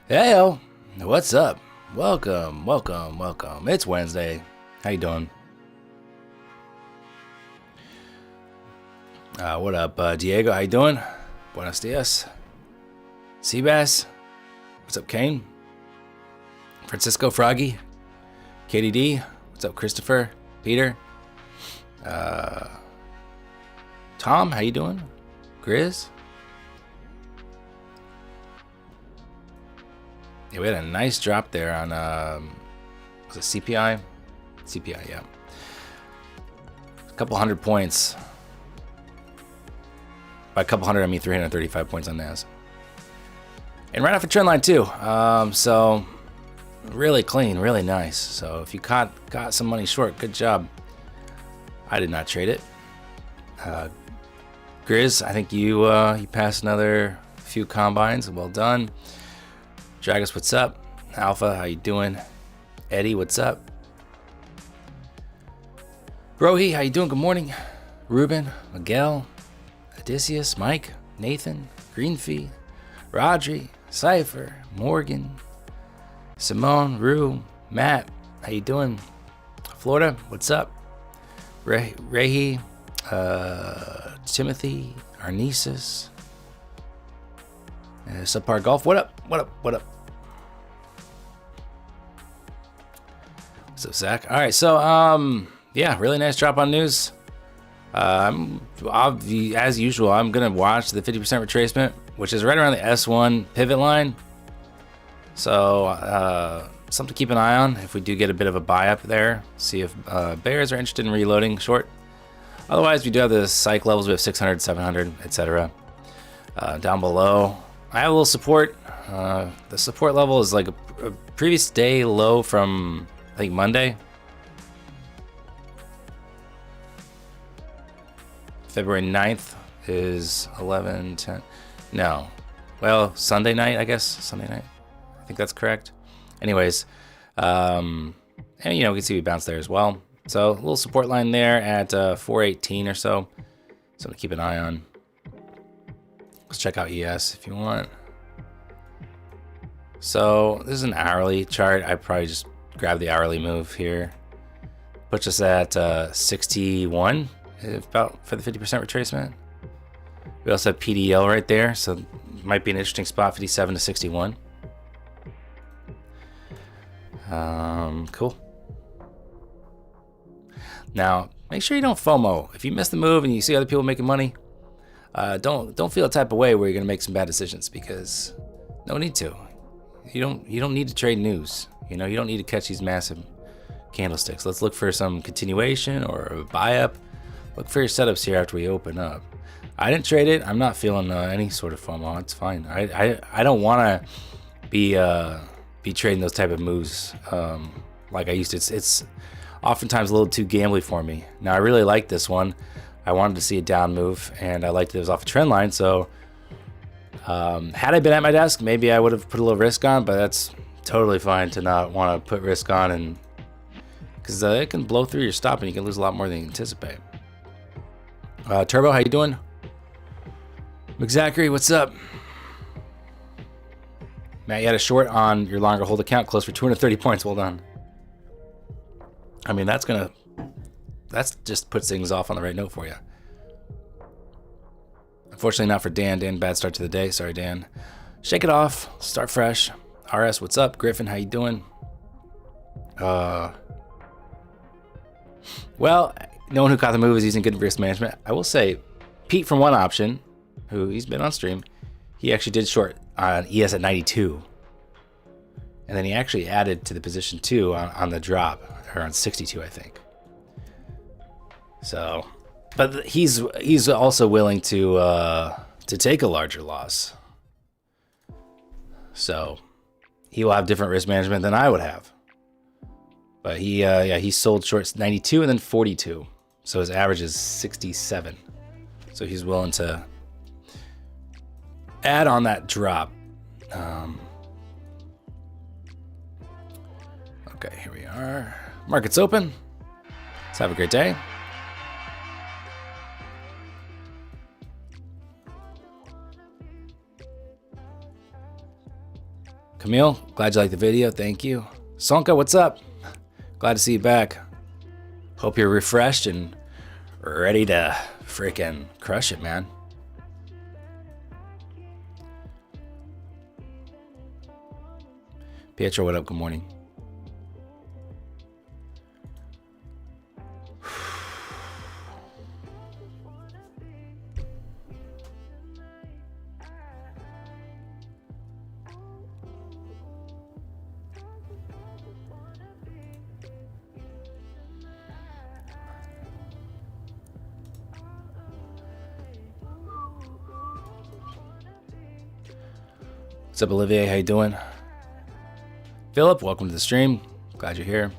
Heyo, what's up? Welcome. It's Wednesday. How you doing? What up, Diego? How you doing? Buenos dias. Seabass. What's up, Kane? Francisco Froggy. KDD. What's up, Christopher? Peter. Tom, how you doing? Grizz. Yeah, we had a nice drop there on, was it CPI? CPI, yeah. A couple hundred points. By a couple hundred, I mean 335 points on NAS. And right off a trend line too. So really clean, really nice. So if you got some money short, good job. I did not trade it. Grizz, I think you passed another few combines. Well done. Dragus, what's up? Alpha, how you doing? Eddie, what's up? Brohy, how you doing? Good morning. Ruben, Miguel, Odysseus, Mike, Nathan, Greenfee, Rodri, Cypher, Morgan, Simone, Rue, Matt, how you doing? Florida, what's up? Rehi, Timothy, Arnesis, Subpar Golf, what up? What's up, Zach? All right, so yeah, really nice drop on news. As usual, I'm gonna watch the 50% retracement, which is right around the S1 pivot line. So something to keep an eye on if we do get a bit of a buy up there. See if bears are interested in reloading short. Otherwise, we do have the psych levels. We have 600, 700, etc. Down below, I have a little support. The support level is like a previous day low from, I think, Monday. February 9th is 11:10. No. Well, Sunday night, I guess. Sunday night. I think that's correct. Anyways, and we can see we bounce there as well. So a little support line there at 418 or so. Something to keep an eye on. Let's check out ES if you want. So this is an hourly chart. I probably just grab the hourly move here. Puts us at 61 about for the 50% retracement. We also have PDL right there, so might be an interesting spot, 57 to 61. Cool. Now, make sure you don't FOMO. If you miss the move and you see other people making money, don't feel a type of way where you're gonna make some bad decisions, because no need to. You don't need to trade news. You don't need to catch these massive candlesticks. Let's look for some continuation or a buy up. Look for your setups here after we open up. I didn't trade it. I'm not feeling any sort of FOMO. It's fine. I don't want to be trading those type of moves like I used to. It's oftentimes a little too gambly for me. Now I really like this one. I wanted to see a down move, and I liked it was off a trend line. So had I been at my desk, maybe I would have put a little risk on, but that's totally fine to not want to put risk on, and because it can blow through your stop and you can lose a lot more than you anticipate. Turbo, how you doing? McZachary, what's up? Matt, you had a short on your longer hold account, close for 230 points. Well done. I mean, that's just puts things off on the right note for you. Unfortunately, not for Dan. Dan, bad start to the day. Sorry, Dan. Shake it off. Start fresh. RS, what's up? Griffin, how you doing? Well, no one who caught the move is using good risk management. I will say, Pete from One Option, who he's been on stream, he actually did short on ES at 92. And then he actually added to the position too on the drop, or on 62, I think. So, but he's also willing to take a larger loss. So he will have different risk management than I would have. But he sold shorts 92 and then 42. So his average is 67. So he's willing to add on that drop. Okay, here we are. Market's open. Let's have a great day. Camille, glad you liked the video. Thank you. Sonka, what's up? Glad to see you back. Hope you're refreshed and ready to freaking crush it, man. Pietro, what up? Good morning. What's up, Olivier? How you doing? Philip, welcome to the stream. Glad you're here.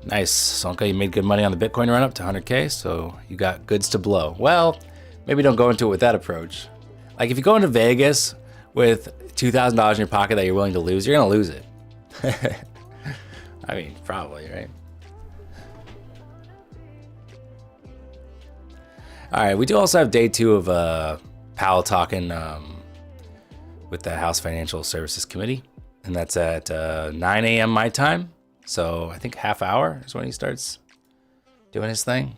Nice. Sonka, you made good money on the Bitcoin run up to 100K, so you got goods to blow. Well, maybe don't go into it with that approach. Like if you go into Vegas with $2,000 in your pocket that you're willing to lose, you're going to lose it. I mean, probably, right? All right, we do also have day 2 of Powell talking with the House Financial Services Committee, and that's at 9 a.m. my time. So I think half hour is when he starts doing his thing.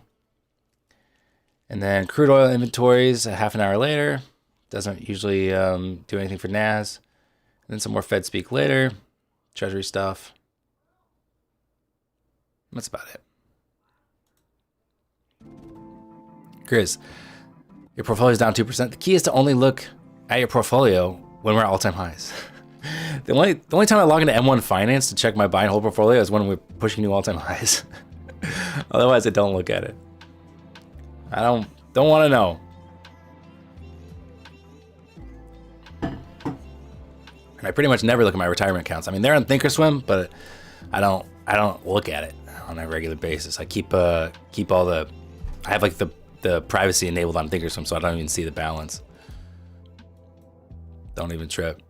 And then crude oil inventories a half an hour later. Doesn't usually do anything for NAS. And then some more Fed speak later. Treasury stuff. That's about it. Chris, your portfolio is down 2%. The key is to only look at your portfolio when we're at all-time highs. The only time I log into M1 Finance to check my buy and hold portfolio is when we're pushing new all-time highs. Otherwise, I don't look at it. I don't want to know. And I pretty much never look at my retirement accounts. I mean, they're on Thinkorswim, but I don't look at it on a regular basis. I keep all the. I have like the privacy enabled on Thinkorswim, so I don't even see the balance. Don't even trip.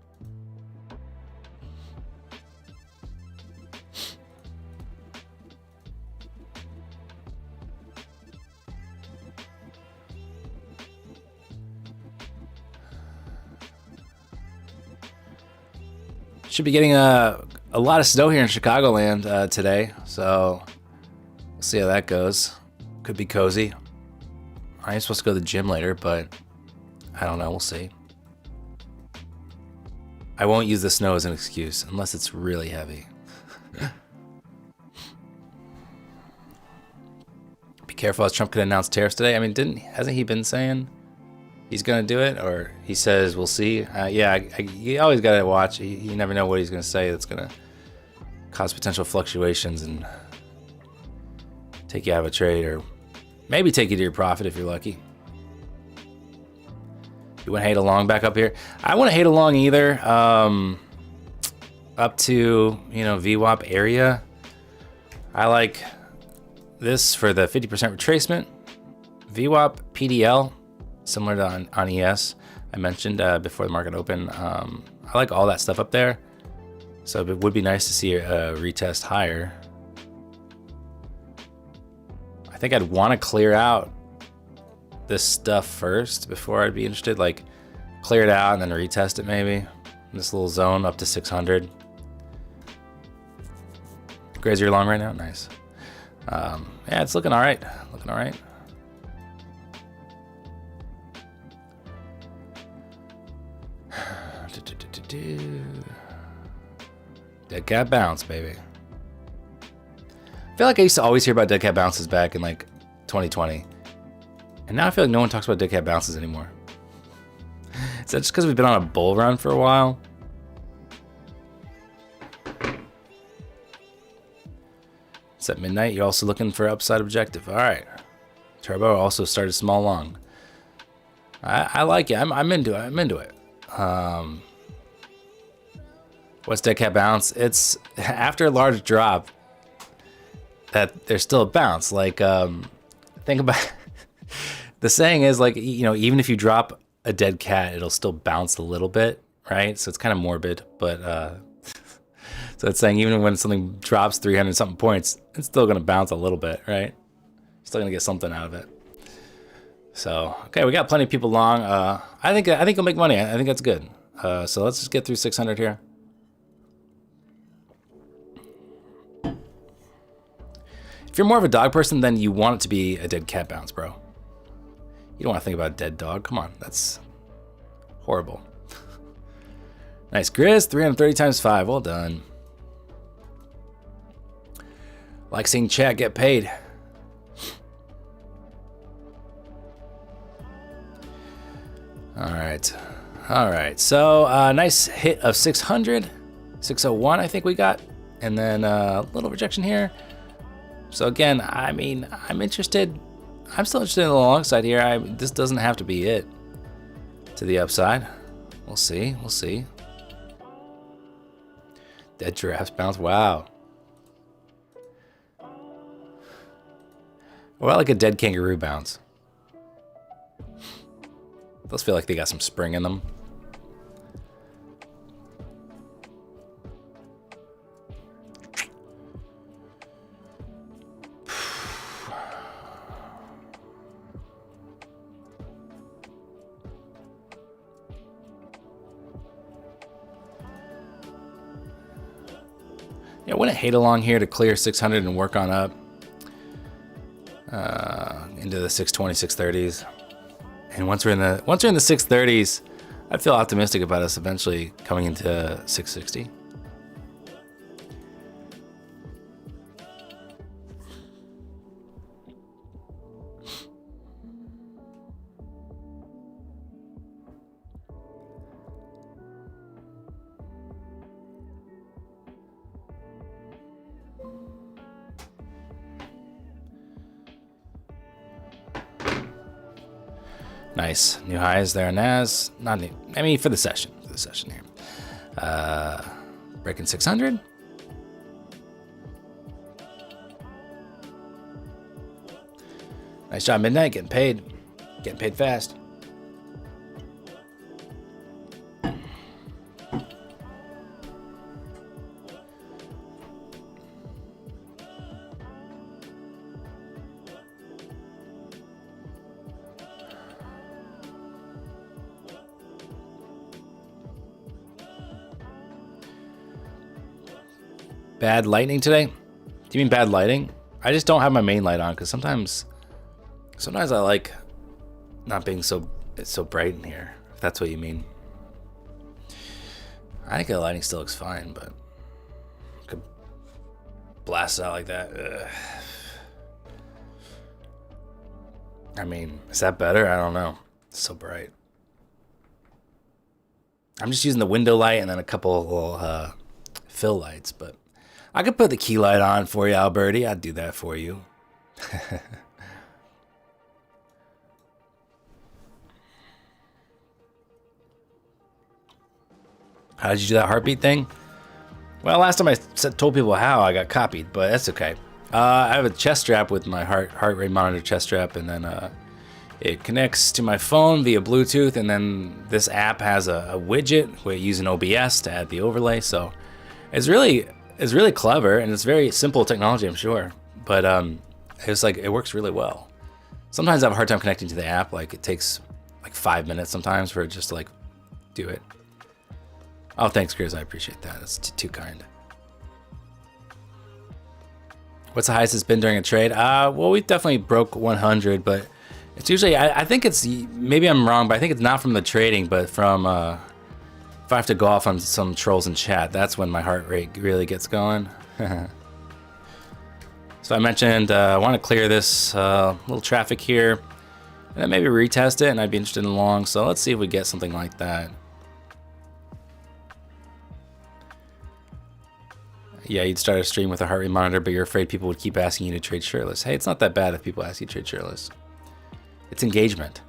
Should be getting a lot of snow here in Chicagoland today, so we'll see how that goes. Could be cozy. I am supposed to go to the gym later, but I don't know. We'll see. I won't use the snow as an excuse unless it's really heavy. Be careful, as Trump could announce tariffs today. I mean, hasn't he been saying he's gonna do it, or he says we'll see? Yeah, you always gotta watch. You never know what he's gonna say that's gonna cause potential fluctuations and take you out of a trade, or maybe take you to your profit if you're lucky. You want to hate along back up here? I want to hate along either. Up to, VWAP area. I like this for the 50% retracement. VWAP PDL, similar to on ES. I mentioned before the market opened. I like all that stuff up there. So it would be nice to see a retest higher. I think I'd want to clear out this stuff first before I'd be interested. Like clear it out and then retest it maybe. This little zone up to 600. Grazer long right now, nice. Yeah, it's looking all right. Looking all right. Dead cat bounce, baby. I feel like I used to always hear about dead cat bounces back in like 2020. And now I feel like no one talks about dead cat bounces anymore. Is that just because we've been on a bull run for a while? It's at midnight. You're also looking for upside objective. All right. Turbo also started small long. I like it. I'm into it. I'm into it. What's dead cat bounce? It's after a large drop that there's still a bounce. Like think about the saying is like, even if you drop a dead cat, it'll still bounce a little bit, right? So it's kind of morbid, but so it's saying even when something drops 300 something points, it's still gonna bounce a little bit, right? Still gonna get something out of it. So okay, we got plenty of people long. I think you'll make money. I think that's good. So let's just get through 600 here. If you're more of a dog person, then you want it to be a dead cat bounce, bro. You don't want to think about a dead dog. Come on, that's horrible. Nice, Grizz, 330 times 5. Well done. Like seeing chat get paid. All right. So nice hit of 600, 601 I think we got, and then a little rejection here. So again, I mean, I'm interested. I'm still interested in the long side here. This doesn't have to be it to the upside. We'll see. We'll see. Dead giraffes bounce. Wow. Well, I like a dead kangaroo bounce. Those feel like they got some spring in them. Yeah, I wouldn't hate along here to clear 600 and work on up into the 620, 630s. And once we're in the 630s, I feel optimistic about us eventually coming into 660. Nice. New highs there, Nas. Not new. I mean, for the session. Here. Breaking 600. Nice job, Midnight. Getting paid. Getting paid fast. Bad lightning today? Do you mean bad lighting? I just don't have my main light on because sometimes I like not being so bright in here, if that's what you mean. I think the lighting still looks fine, but I could blast it out like that. Ugh. I mean, is that better? I don't know. It's so bright. I'm just using the window light and then a couple of little fill lights, but I could put the key light on for you, Alberti. I'd do that for you. How did you do that heartbeat thing? Well, last time I told people how, I got copied, but that's okay. I have a chest strap with my heart rate monitor chest strap, and then it connects to my phone via Bluetooth, and then this app has a widget where you use an OBS to add the overlay. So it's really clever, and it's very simple technology, I'm sure. But it's like it works really well. Sometimes I have a hard time connecting to the app. Like it takes like 5 minutes sometimes for it just to like do it. Oh, thanks, Grizz. I appreciate that. That's too kind. What's the highest it's been during a trade? Well, we definitely broke 100, but it's usually, I think it's, maybe I'm wrong, but I think it's not from the trading, but from, if I have to go off on some trolls in chat, that's when my heart rate really gets going. So I mentioned I want to clear this little traffic here, and then maybe retest it, and I'd be interested in long, so let's see if we get something like that. Yeah, you'd start a stream with a heart rate monitor, but you're afraid people would keep asking you to trade shirtless. Hey, it's not that bad if people ask you to trade shirtless. It's engagement.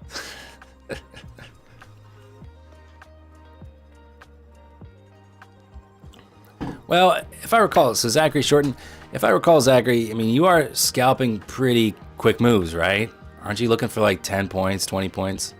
Well, if I recall, so Zachary Shorten, if I recall, Zachary, I mean, you are scalping pretty quick moves, right? Aren't you looking for like 10 points, 20 points?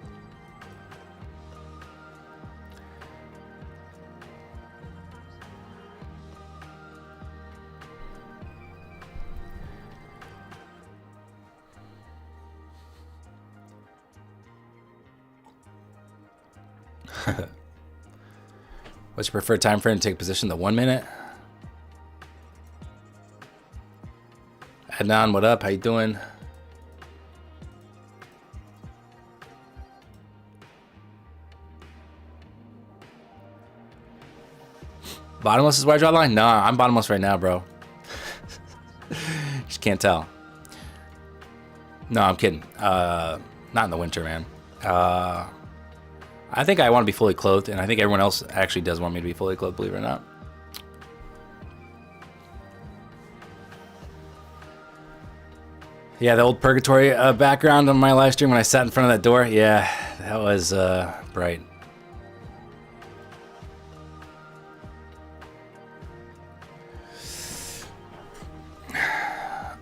What's your preferred time frame to take position? The 1 minute. Adnan, what up? How you doing? Bottomless is where I draw the line? No, I'm bottomless right now, bro. Just can't tell. No, I'm kidding. Not in the winter, man. I think I want to be fully clothed, and I think everyone else actually does want me to be fully clothed, believe it or not. Yeah, the old purgatory background on my live stream when I sat in front of that door. Yeah, that was bright.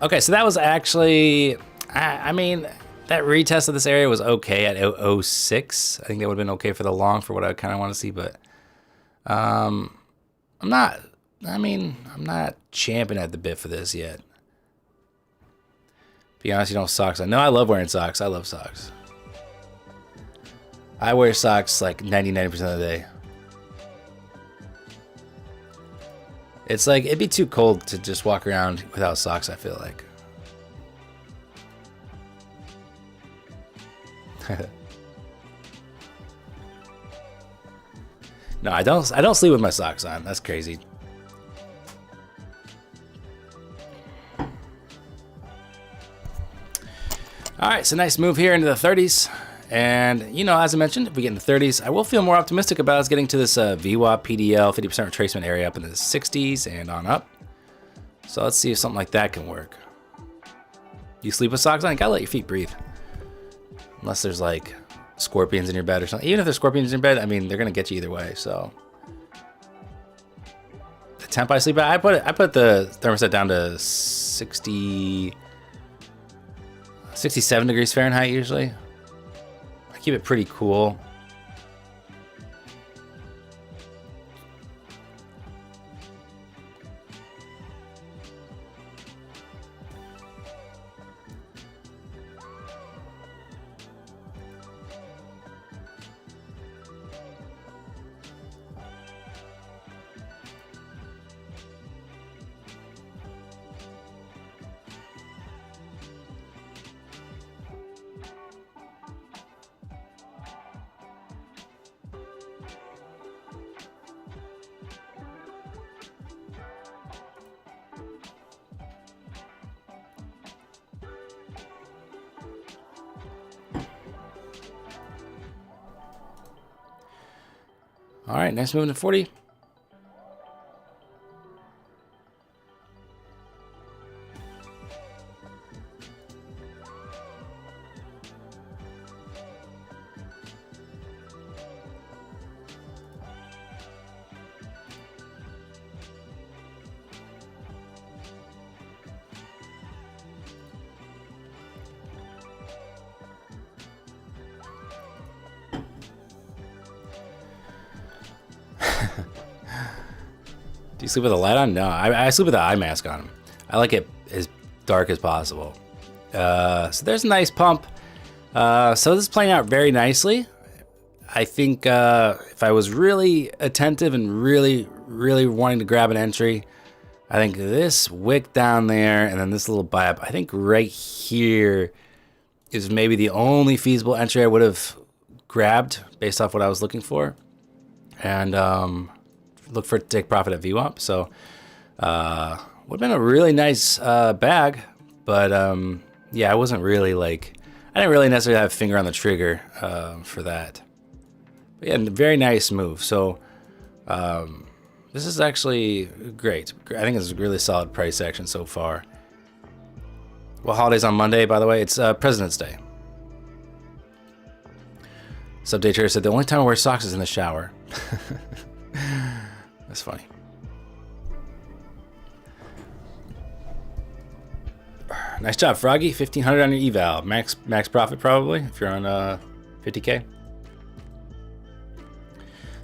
Okay, so that was actually, I mean, that retest of this area was okay at 006. I think that would have been okay for the long for what I kind of want to see, but I'm not champing at the bit for this yet. Be honest, you don't have socks on. No, I love wearing socks. I love socks. I wear socks like 99% of the day. It's like, it'd be too cold to just walk around without socks, I feel like. No, I don't sleep with my socks on. That's crazy. All right, so nice move here into the 30s. And, you know, as I mentioned, if we get in the 30s, I will feel more optimistic about us getting to this VWAP, PDL, 50% retracement area up in the 60s and on up. So let's see if something like that can work. You sleep with socks on? You gotta let your feet breathe. Unless there's like scorpions in your bed or something. Even if there's scorpions in your bed, I mean, they're gonna get you either way, so. The temp I sleep at, I put the thermostat down to 67 degrees Fahrenheit usually. I keep it pretty cool. All right, next moving to 40. Do you sleep with a light on? No, I sleep with an eye mask on. I like it as dark as possible. So there's a nice pump. So this is playing out very nicely. I think if I was really attentive and really wanting to grab an entry, I think this wick down there and then this little buy up, I think right here is maybe the only feasible entry I would have grabbed based off what I was looking for. And look for it to take profit at VWAP. So would have been a really nice bag, but yeah, I wasn't really like, I didn't really necessarily have a finger on the trigger for that. But yeah, very nice move. So this is actually great. I think it's a really solid price action so far. Well, holiday's on Monday, by the way. It's President's Day. Subday Trader said the only time I wear socks is in the shower. That's funny. Nice job, Froggy. 1,500 on your eval. Max profit probably if you're on 50K.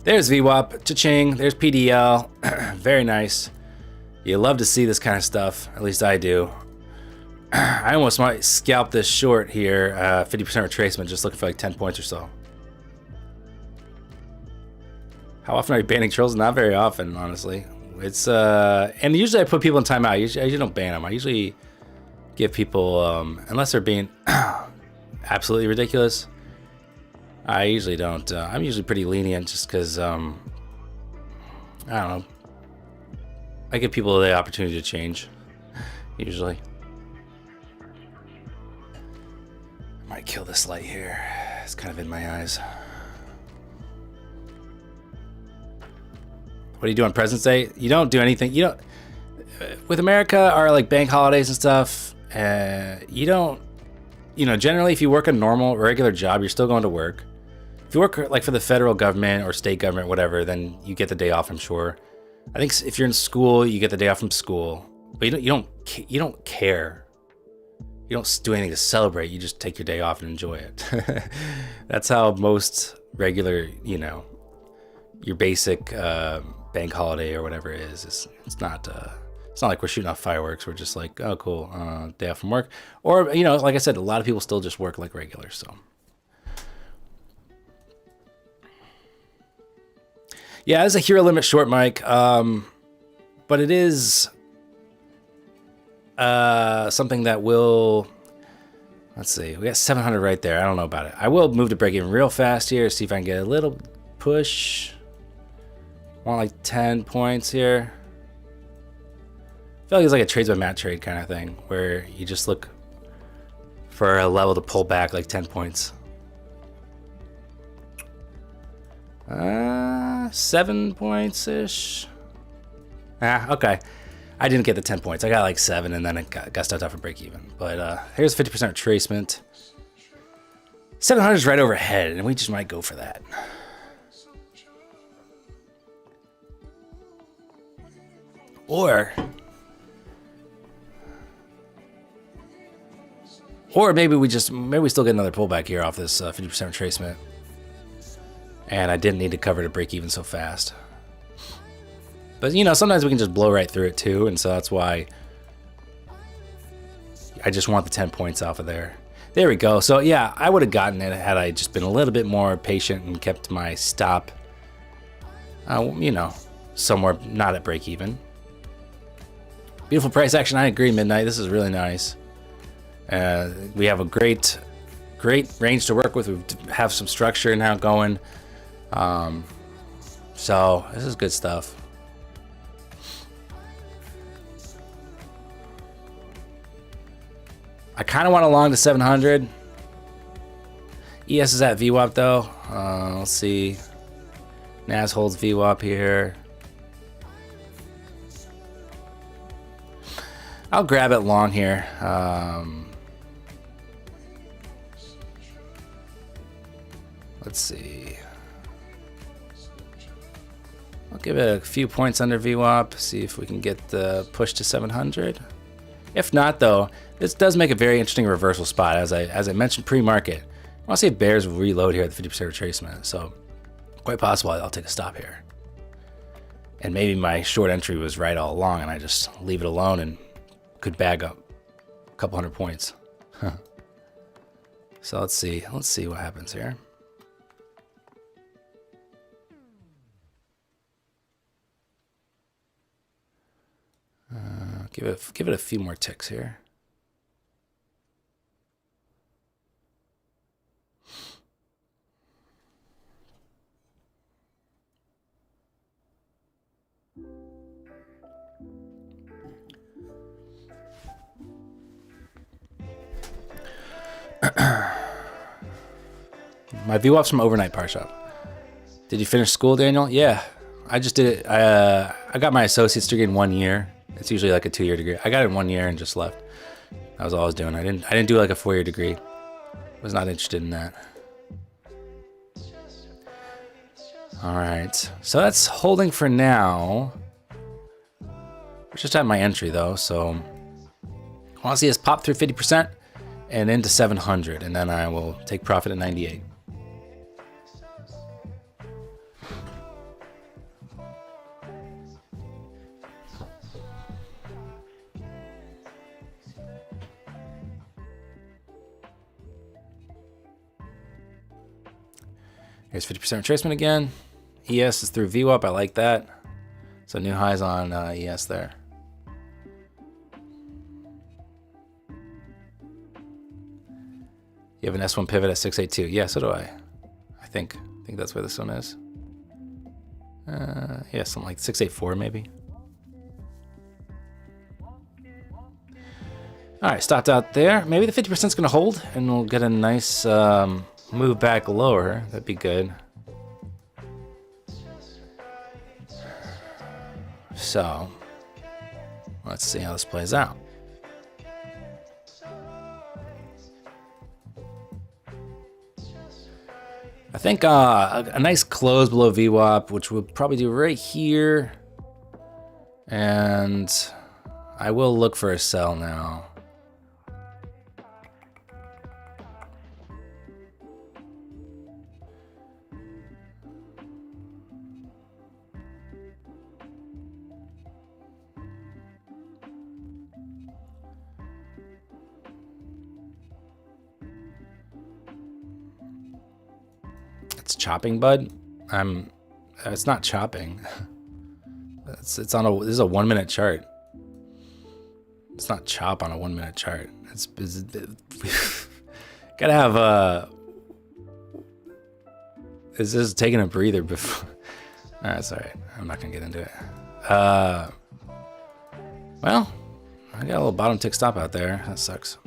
There's VWAP, cha-ching. There's PDL. Very nice. You love to see this kind of stuff. At least I do. I almost might scalp this short here. 50% retracement, just looking for like 10 points or so. How often are you banning trolls? Not very often, honestly. It's and usually I put people in timeout. I usually don't ban them. I usually give people unless they're being absolutely ridiculous. I usually don't. I'm usually pretty lenient just because I don't know. I give people the opportunity to change. Usually. I might kill this light here. It's kind of in my eyes. What do you do on President's Day? You don't do anything. You don't. With America, or like bank holidays and stuff, you don't. You know, generally, if you work a normal, regular job, you're still going to work. If you work like for the federal government or state government, whatever, then you get the day off. I'm sure. I think if you're in school, you get the day off from school, but you don't care. You don't do anything to celebrate. You just take your day off and enjoy it. That's how most regular, you know, your basic bank holiday or whatever it is. It's not like we're shooting off fireworks. We're just like, oh, cool, day off from work. Or, you know, like I said, a lot of people still just work like regular. So, yeah, it's a hero limit short mic, but it is something that will. Let's see, we got 700 right there. I don't know about it. I will move to break even real fast here. See if I can get a little push. Want like 10 points here. I feel like it's like a trades by mat trade kind of thing where you just look for a level to pull back like 10 points. 7 points ish. Okay. I didn't get the 10 points. I got like 7 and then it got stuffed out for break even. But here's 50% retracement. 700 is right overhead and we just might go for that. Or maybe we still get another pullback here off this 50% retracement. And I didn't need to cover to break even so fast. But, you know, sometimes we can just blow right through it too. And so that's why I just want the 10 points off of there. There we go. So, yeah, I would have gotten it had I just been a little bit more patient and kept my stop, you know, somewhere not at break even. Beautiful price action. I agree, Midnight. This is really nice. We have a great range to work with. We have some structure now going. So this is good stuff. I kind of want to long to 700. ES is at VWAP though. Let's see. NAS holds VWAP here. I'll grab it long here. Let's see. I'll give it a few points under VWAP. See if we can get the push to 700. If not, though, this does make a very interesting reversal spot. As I mentioned pre-market, I want to see if bears will reload here at the 50% retracement. So quite possible I'll take a stop here. And maybe my short entry was right all along, and I just leave it alone and could bag up a couple hundred points. So let's see what happens here. Give it a few more ticks here. My VWAP's from overnight par shop. Did you finish school, Daniel? Yeah, I just did it. I got my associate's degree in 1 year. It's usually like a 2-year degree. I got it in 1 year and just left. That was all I was doing. I didn't do like a 4-year degree. Was not interested in that. All right, so that's holding for now. We're just at my entry though, so I want to see us pop through 50% and into 700, and then I will take profit at 98. Here's 50% retracement again. ES is through VWAP. I like that. So new highs on ES there. You have an S1 pivot at 682. Yeah, so do I. I think that's where this one is. Yeah, something like 684 maybe. All right, stopped out there. Maybe the 50% is going to hold, and we'll get a nice move back lower. That'd be good. So, let's see how this plays out. I think a nice close below VWAP, which we'll probably do right here. And I will look for a sell now. It's chopping, bud. It's not chopping. It's on a. This is a 1 minute chart. It's not chop on a 1 minute chart. It's gotta have This is taking a breather before. All right, sorry. I'm not gonna get into it. Well, I got a little bottom tick stop out there. That sucks.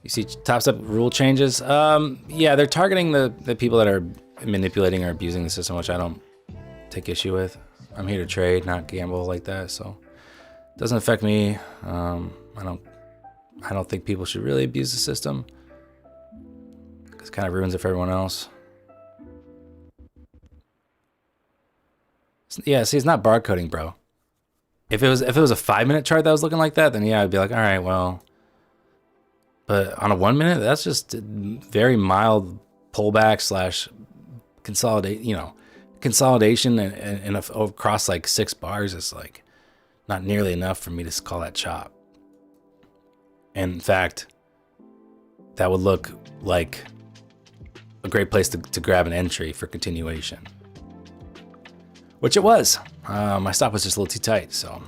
You see Topstep rule changes? Yeah, they're targeting the people that are manipulating or abusing the system, which I don't take issue with. I'm here to trade, not gamble like that, so it doesn't affect me. I don't think people should really abuse the system because it kind of ruins it for everyone else. Yeah, see, it's not barcoding, bro. If it was a 5 minute chart that was looking like that, then yeah, I'd be like, all right, well. But on a 1 minute, that's just very mild pullback slash consolidation and across like 6 bars is like not nearly enough for me to call that chop. And in fact, that would look like a great place to grab an entry for continuation, which it was. My stop was just a little too tight, so.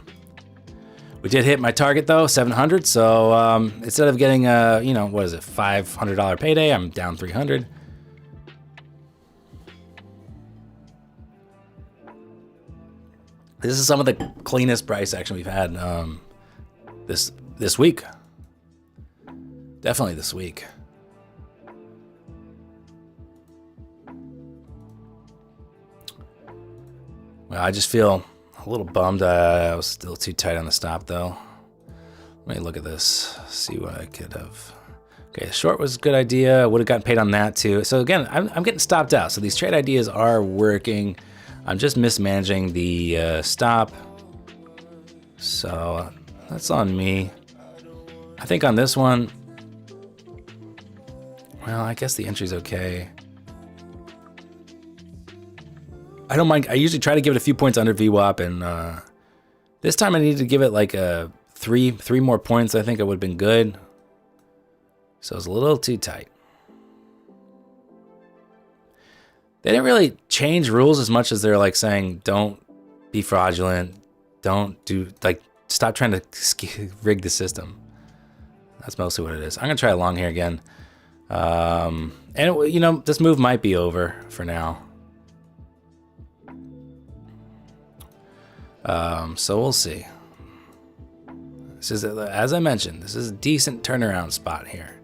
We did hit my target though, 700. So instead of getting what is it, $500 payday, I'm down 300. This is some of the cleanest price action we've had this week. Definitely this week. Well, I just feel a little bummed. I was still too tight on the stop though. Let me look at this, see what I could have. Okay, short was a good idea. Would have gotten paid on that too. So again, I'm getting stopped out. So these trade ideas are working. I'm just mismanaging the stop. So that's on me. I think on this one, well, I guess the entry's okay. I don't mind. I usually try to give it a few points under VWAP, and this time I needed to give it like a three more points. I think it would have been good. So it's a little too tight. They didn't really change rules as much as they're like saying, don't be fraudulent. Don't do, like, stop trying to rig the system. That's mostly what it is. I'm going to try a long here again. And, this move might be over for now. So we'll see. This is, as I mentioned, this is a decent turnaround spot here.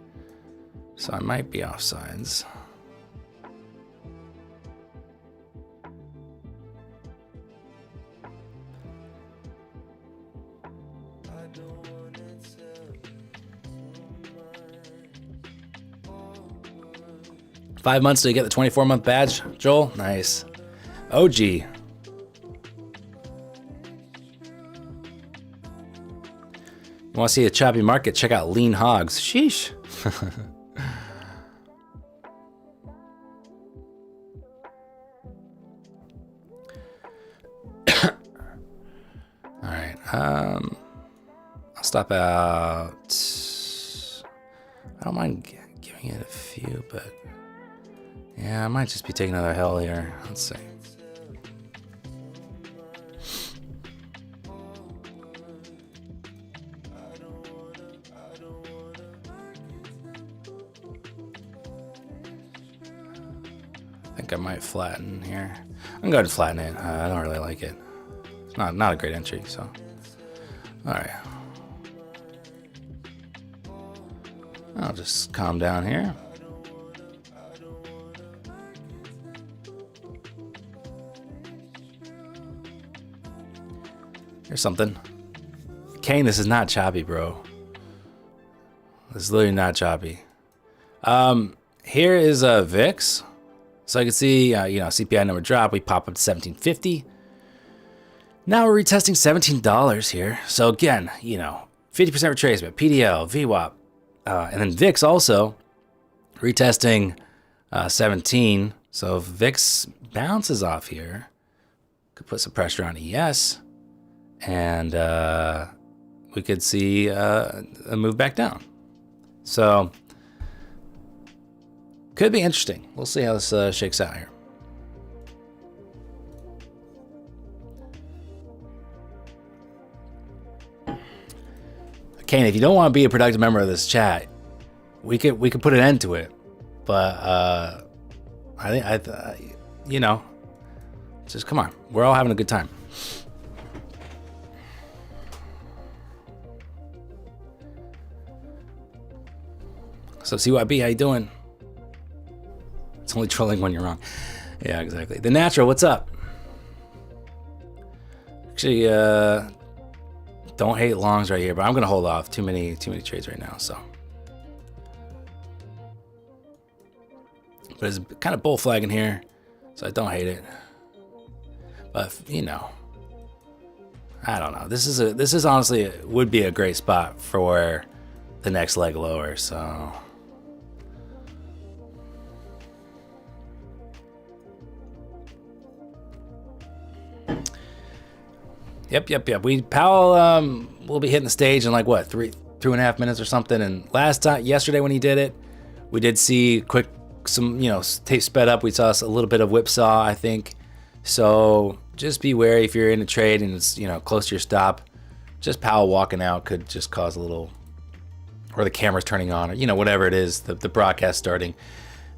So I might be offsides. Five months to get the 24-month badge, Joel? Nice. OG. You want to see a choppy market? Check out Lean Hogs. Sheesh. All right. I'll stop out. I don't mind giving it a few, but Yeah, I might just be taking another hell here. Let's see. I think I might flatten here. I'm going to go ahead and flatten it. I don't really like it. It's not a great entry, so. All right. I'll just calm down here. Here's something. Kane, this is not choppy, bro. This is literally not choppy. Here is VIX. So I can see, CPI number drop. We pop up to 1750. Now we're retesting $17 here. So again, 50% retracement, PDL, VWAP, and then VIX also retesting 17. So if VIX bounces off here, could put some pressure on ES, and we could see a move back down. So could be interesting. We'll see how this shakes out here. Kane, if you don't want to be a productive member of this chat, we could put an end to it. But I think just come on. We're all having a good time. So CYB, how you doing? It's only trolling when you're wrong. Yeah, exactly. The Natural, what's up? Actually, don't hate longs right here, but I'm gonna hold off. Too many trades right now. So, but it's kind of bull flagging here, so I don't hate it. But I don't know. This is honestly would be a great spot for the next leg lower. So. Yep. Powell will be hitting the stage in like what, 3.5 minutes or something. And yesterday when he did it, we did see some tape sped up. We saw a little bit of whipsaw, I think. So just be wary if you're in a trade and it's close to your stop. Just Powell walking out could just cause a little, or the camera's turning on, or whatever it is, the broadcast starting.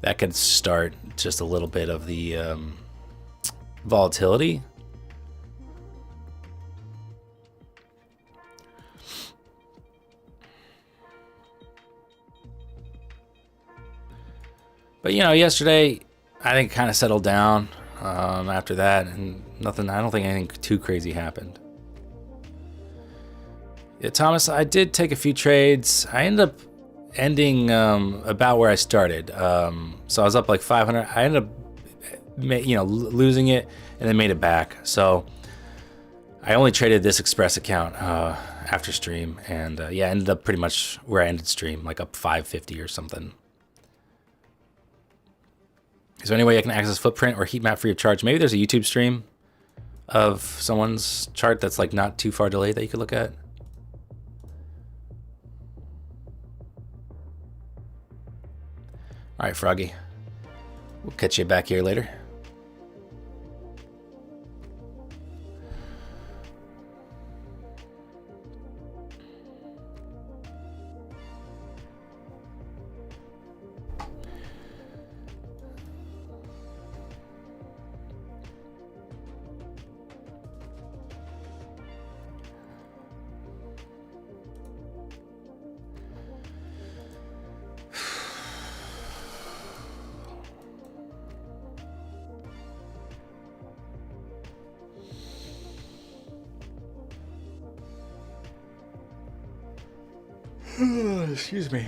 That could start just a little bit of the volatility. But yesterday I think kind of settled down after that, and nothing. I don't think anything too crazy happened. Yeah, Thomas, I did take a few trades. I ended up ending about where I started. So I was up like 500. I ended up losing it and then made it back. So I only traded this Express account after stream, and ended up pretty much where I ended stream, like up 550 or something. Is there any way I can access footprint or heat map free of charge? Maybe there's a YouTube stream of someone's chart that's like not too far delayed that you could look at. All right, Froggy. We'll catch you back here later. Excuse me.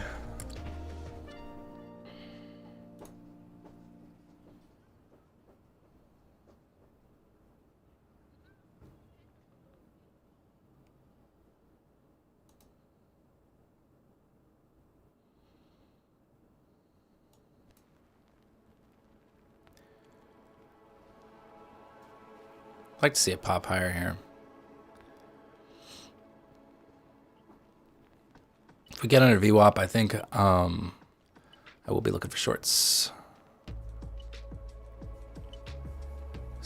I'd like to see it pop higher here. If we get under VWAP, I think I will be looking for shorts.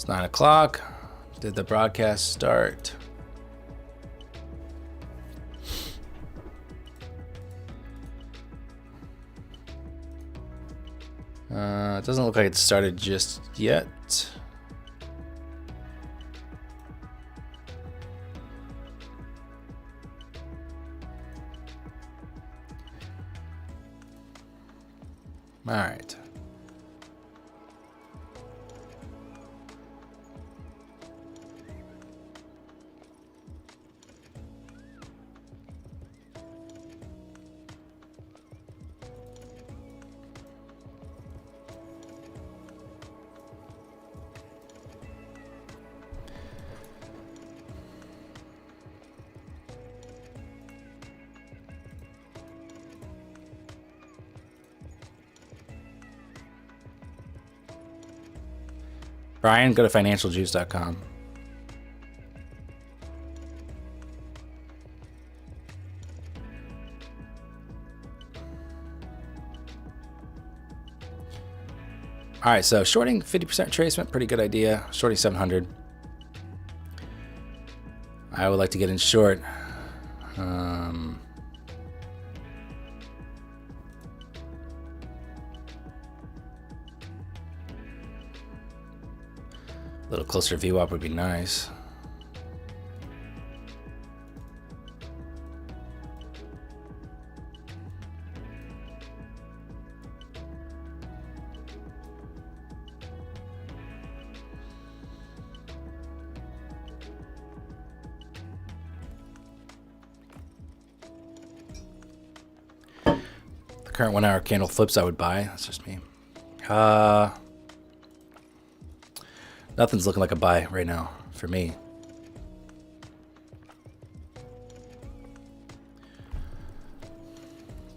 It's 9 o'clock. Did the broadcast start? It doesn't look like it started just yet. All right. Brian, go to financialjuice.com. All right, so shorting 50% retracement, pretty good idea. Shorting 700. I would like to get in short. A little closer VWAP would be nice. The current 1 hour candle flips I would buy. That's just me. Nothing's looking like a buy right now for me.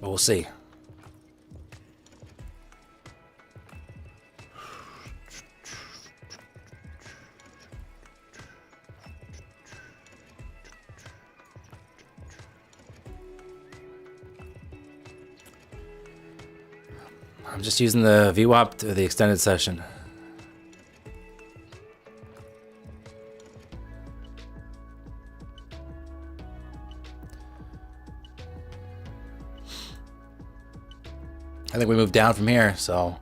But we'll see. I'm just using the VWAP to the extended session. I think we moved down from here, so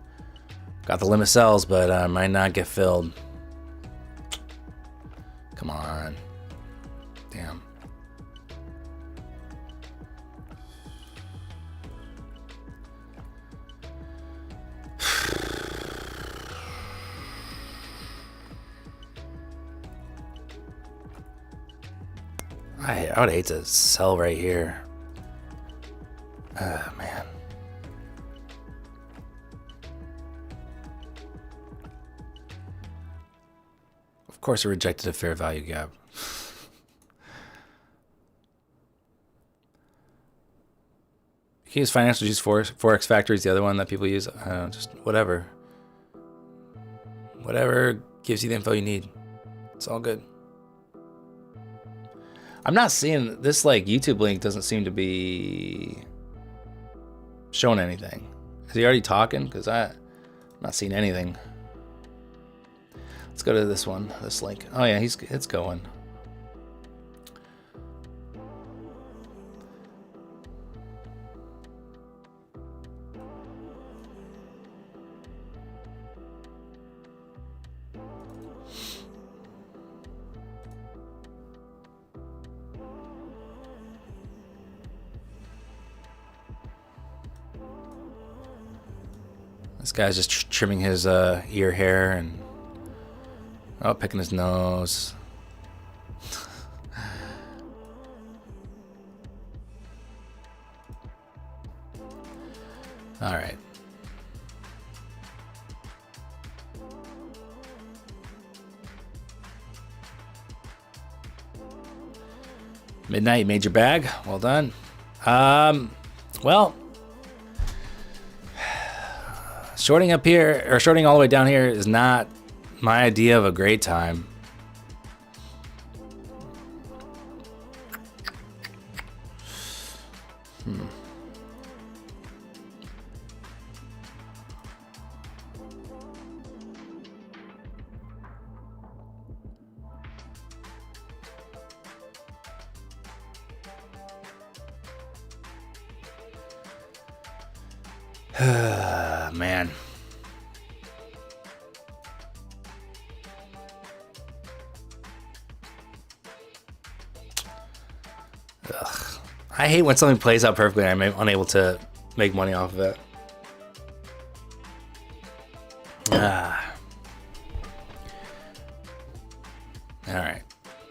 got the limit sells, but might not get filled. Come on. Damn. I would hate to sell right here. Man. Of course, it rejected a fair value gap. You can use Financial Juice Forex Factory is the other one that people use. Just whatever. Whatever gives you the info you need. It's all good. I'm not seeing this, like, YouTube link doesn't seem to be showing anything. Is he already talking? Because I'm not seeing anything. Let's go to this one, this link. Oh yeah, it's going. This guy's just trimming his ear hair and picking his nose. All right. Midnight made your bag. Well done. Well, shorting up here or shorting all the way down here is not my idea of a great time. Man. Ugh. I hate when something plays out perfectly and I'm unable to make money off of it. Ah. All right.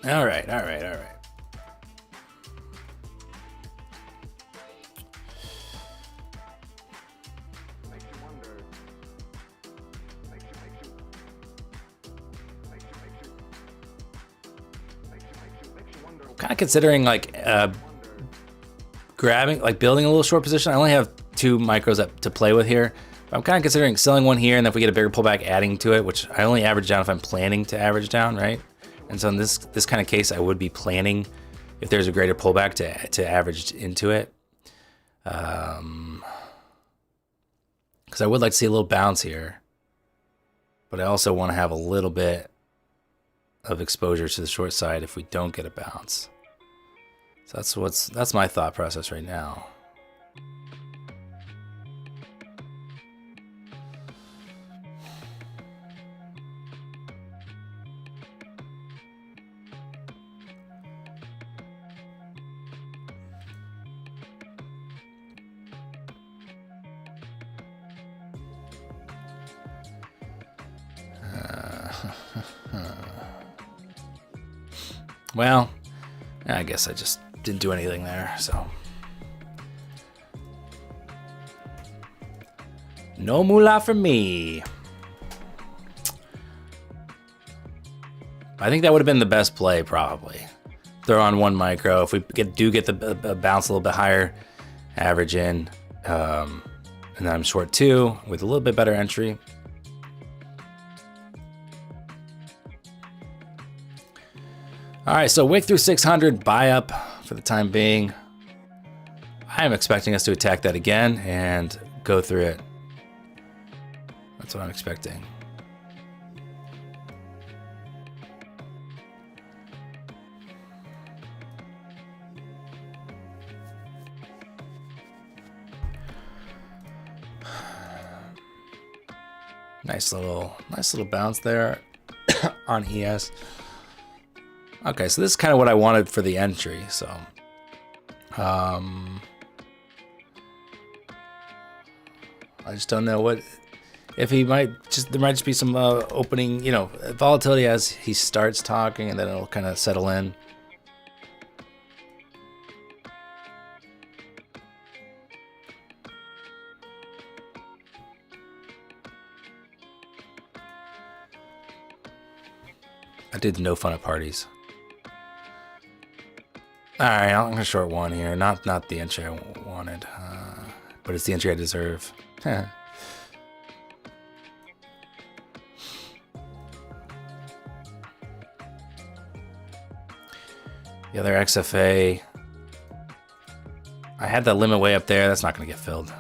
All right. All right. All right. Kind of considering like grabbing, like building a little short position. I only have 2 micros to play with here. I'm kind of considering selling one here, and then if we get a bigger pullback, adding to it, which I only average down if I'm planning to average down, right? And so in this kind of case, I would be planning if there's a greater pullback to average into it. Because I would like to see a little bounce here, but I also want to have a little bit of exposure to the short side if we don't get a bounce. So that's my thought process right now. Well, I guess I just didn't do anything there, so. No moolah for me. I think that would have been the best play, probably. Throw on 1 micro. If we do get the bounce a little bit higher, average in. And then I'm short 2 with a little bit better entry. All right, so wick through 600, buy up for the time being. I am expecting us to attack that again and go through it. That's what I'm expecting. Nice little bounce there on ES. Okay, so this is kind of what I wanted for the entry, so. I just don't know what, if he might just, there might just be some opening, you know, volatility as he starts talking and then it'll kind of settle in. I did no fun at parties. All right, I'm gonna short 1 here. Not the entry I wanted, but it's the entry I deserve. The other XFA, I had that limit way up there. That's not gonna get filled.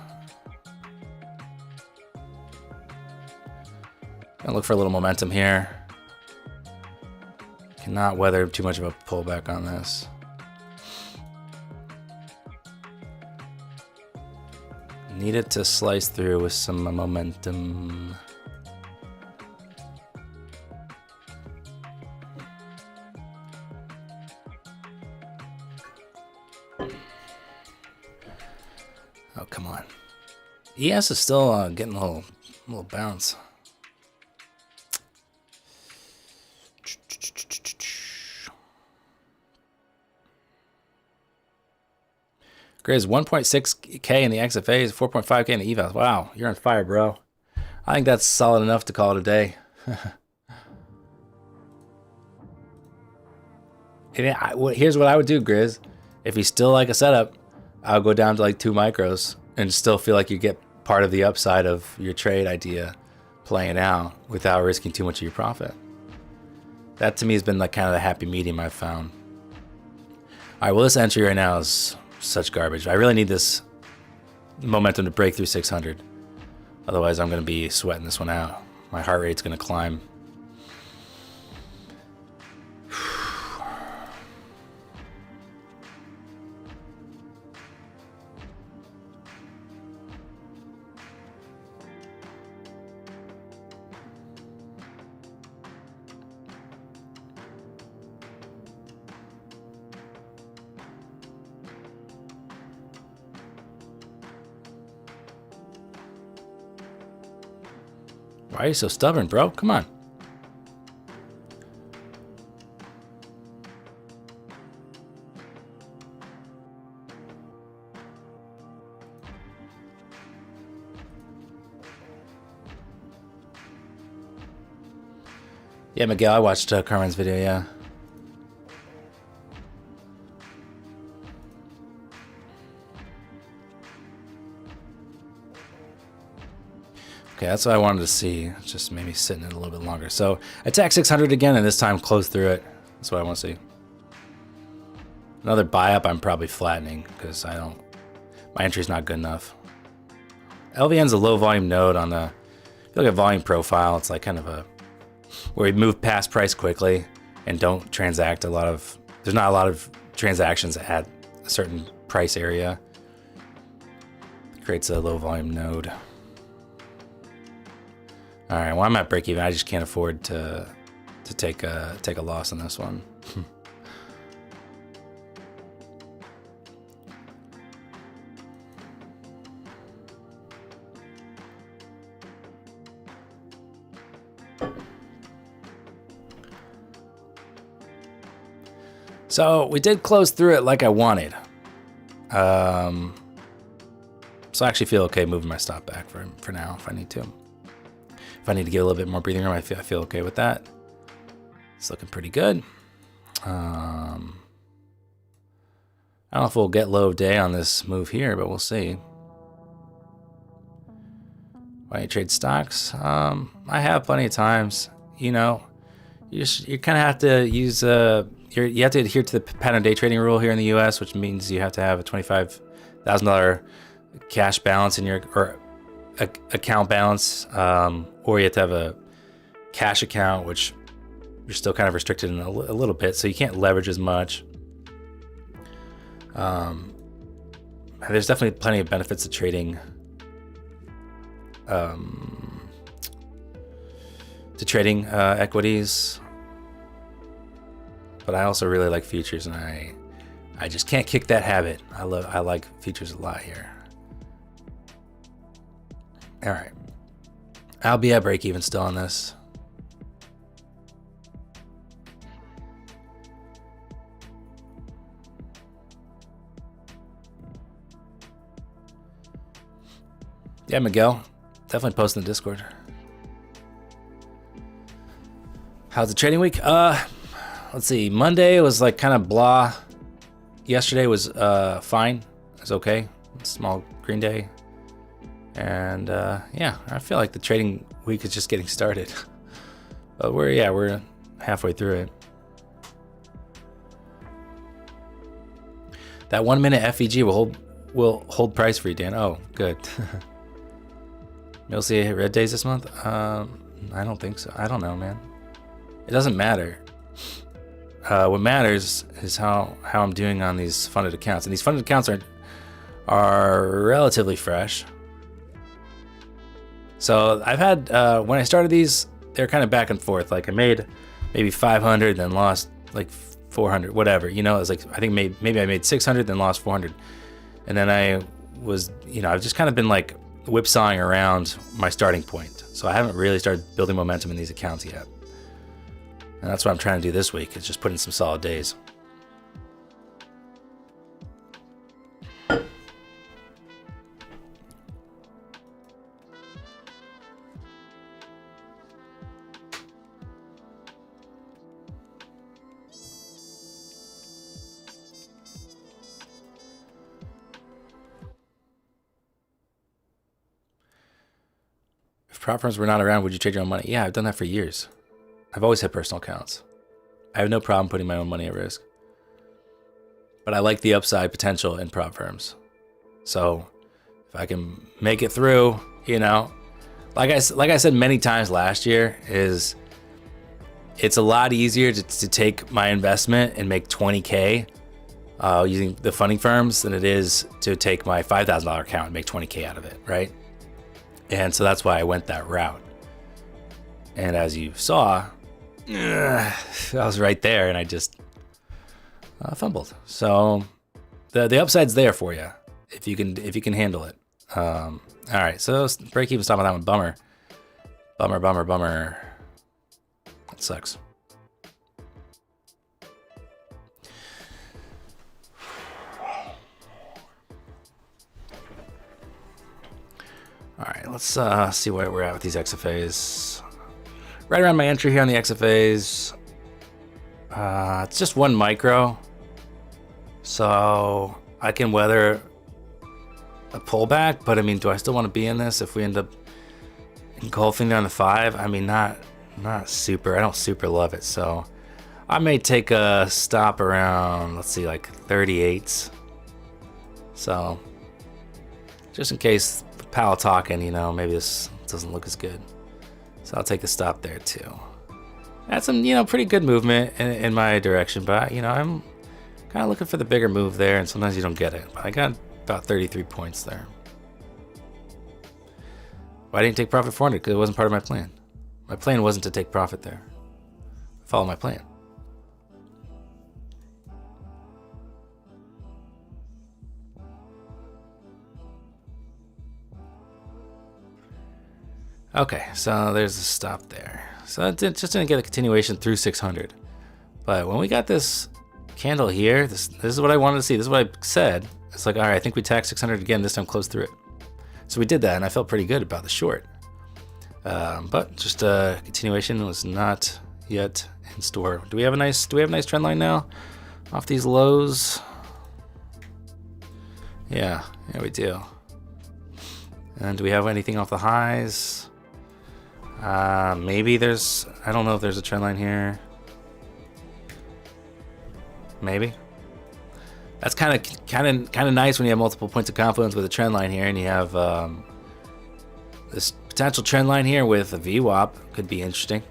Gonna look for a little momentum here. Cannot weather too much of a pullback on this. Need it to slice through with some momentum. Oh, come on. ES is still getting a little bounce. Grizz, 1.6K in the XFAs, 4.5K in the evals. Wow, you're on fire, bro. I think that's solid enough to call it a day. Here's what I would do, Grizz. If you still like a setup, I'll go down to like 2 micros and still feel like you get part of the upside of your trade idea playing out without risking too much of your profit. That to me has been like kind of the happy medium I've found. All right, well, this entry right now is such garbage. I really need this momentum to break through 600. Otherwise, I'm going to be sweating this one out. My heart rate's going to climb. Why are you so stubborn, bro? Come on. Yeah, Miguel, I watched Carmen's video, yeah. Okay, that's what I wanted to see. It's just maybe sitting it a little bit longer. So attack 600 again, and this time close through it. That's what I want to see. Another buy up, I'm probably flattening because my entry's not good enough. LVN's a low volume node on the, if you look at volume profile, it's like kind of a, where we move past price quickly and don't transact there's not a lot of transactions at a certain price area. It creates a low volume node. All right, well, I'm at break even. I just can't afford to take a loss on this one. So we did close through it like I wanted. So I actually feel okay moving my stop back for now if I need to. If I need to get a little bit more breathing room, I feel okay with that. It's looking pretty good. I don't know if we'll get low day on this move here, but we'll see. Why you trade stocks? I have plenty of times. You know, you kind of have to use you have to adhere to the pattern day trading rule here in the U.S., which means you have to have a $25,000 cash balance in your account balance, or you have to have a cash account, which you're still kind of restricted in a little bit, so you can't leverage as much. There's definitely plenty of benefits to trading. Equities, but I also really like futures, and I just can't kick that habit. I like futures a lot here. All right, I'll be at break even still on this. Yeah, Miguel, definitely post in the Discord. How's the trading week? Let's see. Monday was like kind of blah. Yesterday was fine. It was okay. Small green day. And yeah, I feel like the trading week is just getting started. But we're halfway through it. That 1 minute FEG will hold price for you, Dan. Oh, good. You'll see red days this month? I don't think so. I don't know, man. It doesn't matter. What matters is how I'm doing on these funded accounts, and these funded accounts are relatively fresh. So I've had when I started these, they're kind of back and forth. Like I made maybe 500, then lost like 400, whatever. You know, it's like I think maybe I made 600, then lost 400, and then I was, I've just kind of been like whipsawing around my starting point. So I haven't really started building momentum in these accounts yet. And that's what I'm trying to do this week, is just put in some solid days. If prop firms were not around, would you trade your own money? Yeah, I've done that for years. I've always had personal accounts. I have no problem putting my own money at risk. But I like the upside potential in prop firms. So if I can make it through, like I said many times last year, it's a lot easier to take my investment and make 20K using the funding firms than it is to take my $5,000 account and make 20K out of it, right? And so that's why I went that route. And as you saw, I was right there, and I just fumbled. So the upside's there for you if you can handle it. All right, so break even stop on that one, bummer. Bummer, bummer, bummer. That sucks. All right, let's see where we're at with these XFAs. Right around my entry here on the XFAs. It's just 1 micro, so I can weather a pullback, but I mean, do I still want to be in this if we end up engulfing down to 5? I mean, not super. I don't super love it, so I may take a stop around, let's see, like 38s. So just in case Powell talking, you know, maybe this doesn't look as good. So I'll take a stop there too. That's some, you know, pretty good movement in my direction, but you know, I'm kind of looking for the bigger move there, and sometimes you don't get it. But I got about 33 points there. Why didn't I take profit 400? Because it wasn't part of my plan. My plan wasn't to take profit there. Follow my plan. Okay, so there's the stop there. So it just didn't get a continuation through 600. But when we got this candle here, this is what I wanted to see. This is what I said. It's like, all right, I think we tagged 600 again, this time close through it. So we did that, and I felt pretty good about the short. But just a continuation was not yet in store. Do we have a nice trend line now off these lows? Yeah, we do. And do we have anything off the highs? Maybe there's, I don't know if there's a trend line here. Maybe. That's kind of nice when you have multiple points of confluence with a trend line here, and you have this potential trend line here with a VWAP. Could be interesting.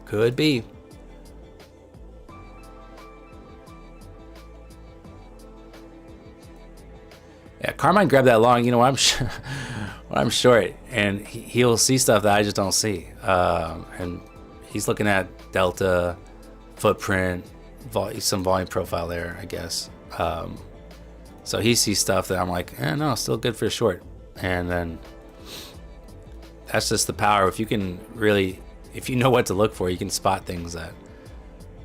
Could be. Yeah, Carmine grabbed that long. You know, I'm short, and he'll see stuff that I just don't see. And he's looking at delta, footprint, some volume profile there, I guess. So he sees stuff that I'm like, no, still good for a short. And then that's just the power. If you can really, if you know what to look for, you can spot things that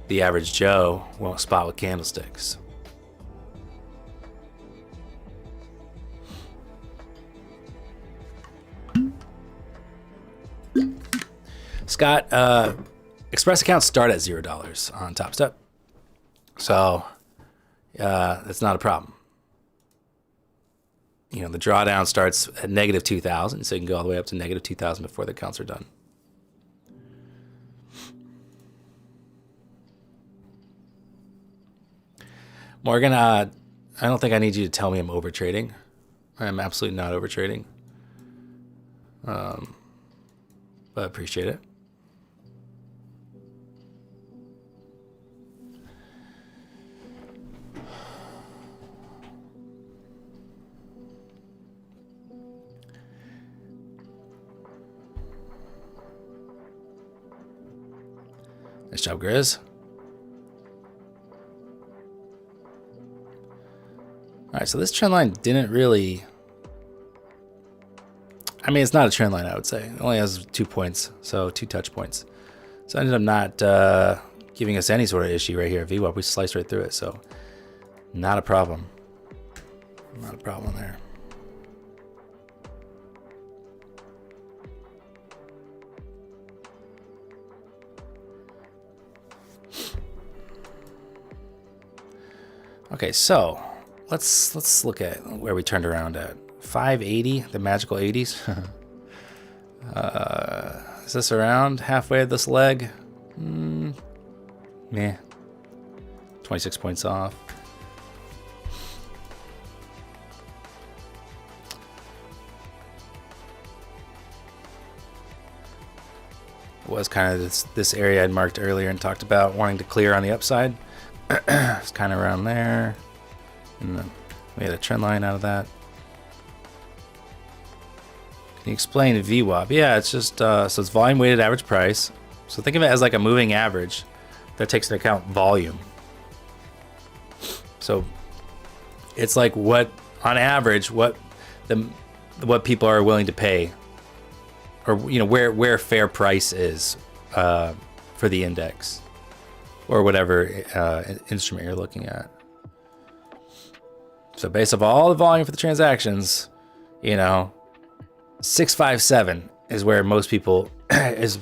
the average Joe won't spot with candlesticks. Scott, Express accounts start at $0 on Topstep, so that's not a problem. You know, the drawdown starts at negative 2,000, so you can go all the way up to negative 2,000 before the accounts are done. Morgan, I don't think I need you to tell me I'm overtrading. I'm absolutely not overtrading. But I appreciate it. Nice job, Grizz. All right, so this trend line didn't really... I mean, it's not a trend line, I would say. It only has 2 points, so 2 touch points. So it ended up not giving us any sort of issue right here. VWAP, we sliced right through it, so not a problem. Not a problem there. Okay, so let's look at where we turned around at. 580, the magical 80s. Is this around halfway of this leg? Meh. 26 points off. It was kind of this area I'd marked earlier and talked about wanting to clear on the upside. It's kind of around there. And then we had a trend line out of that. Can you explain VWAP? Yeah, it's just, so it's volume weighted average price. So think of it as like a moving average that takes into account volume. So it's like what, on average, what the what people are willing to pay, or where fair price is for the index, or whatever instrument you're looking at. So based off all the volume for the transactions, 657 is where most people is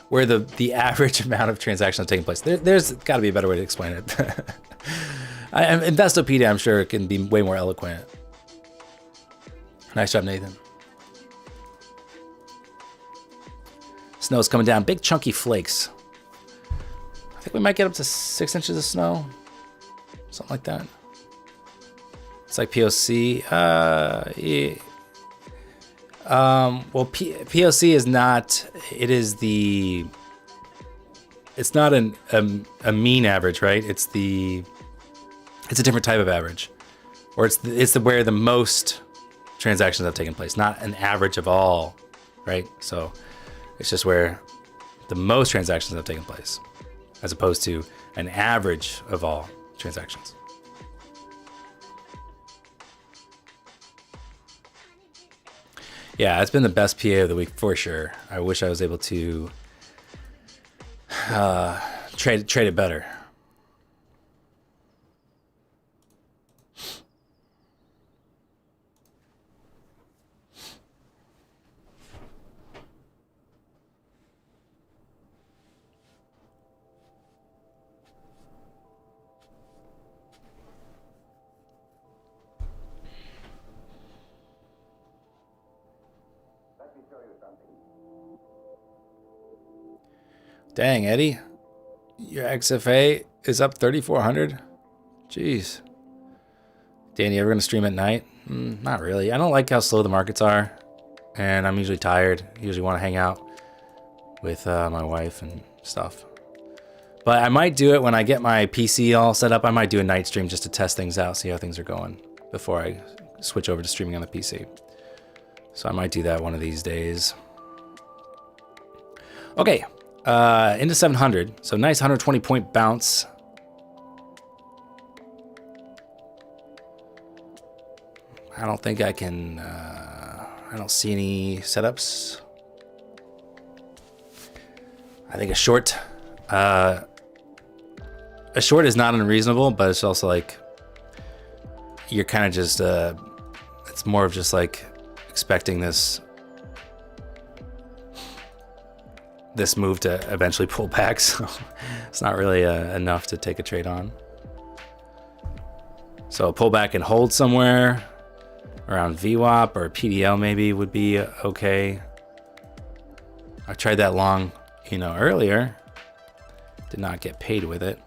where the average amount of transactions taking place. There's got to be a better way to explain it. Investopedia, I'm sure, can be way more eloquent. Nice job, Nathan. Snow's coming down, big chunky flakes. I think we might get up to 6 inches of snow, something like that. It's like POC. Yeah. Well, POC is not. It's not a mean average, right? It's a different type of average, or it's where the most transactions have taken place, not an average of all, right? So it's just where the most transactions have taken place, as opposed to an average of all transactions. Yeah, it's been the best PA of the week for sure. I wish I was able to trade it better. Dang, Eddie, your XFA is up 3,400. Jeez. Dan, you ever gonna stream at night? Not really. I don't like how slow the markets are, and I'm usually tired. I usually want to hang out with my wife and stuff. But I might do it when I get my PC all set up. I might do a night stream just to test things out, see how things are going before I switch over to streaming on the PC. So I might do that one of these days. Okay. Into 700, so nice 120 point bounce. I don't think I can, I don't see any setups. I think a short is not unreasonable, but it's also like, you're kind of just, it's more of just like expecting this move to eventually pull back, so it's not really enough to take a trade on. So pull back and hold somewhere around VWAP or PDL maybe would be okay. I tried that long, earlier. Did not get paid with it.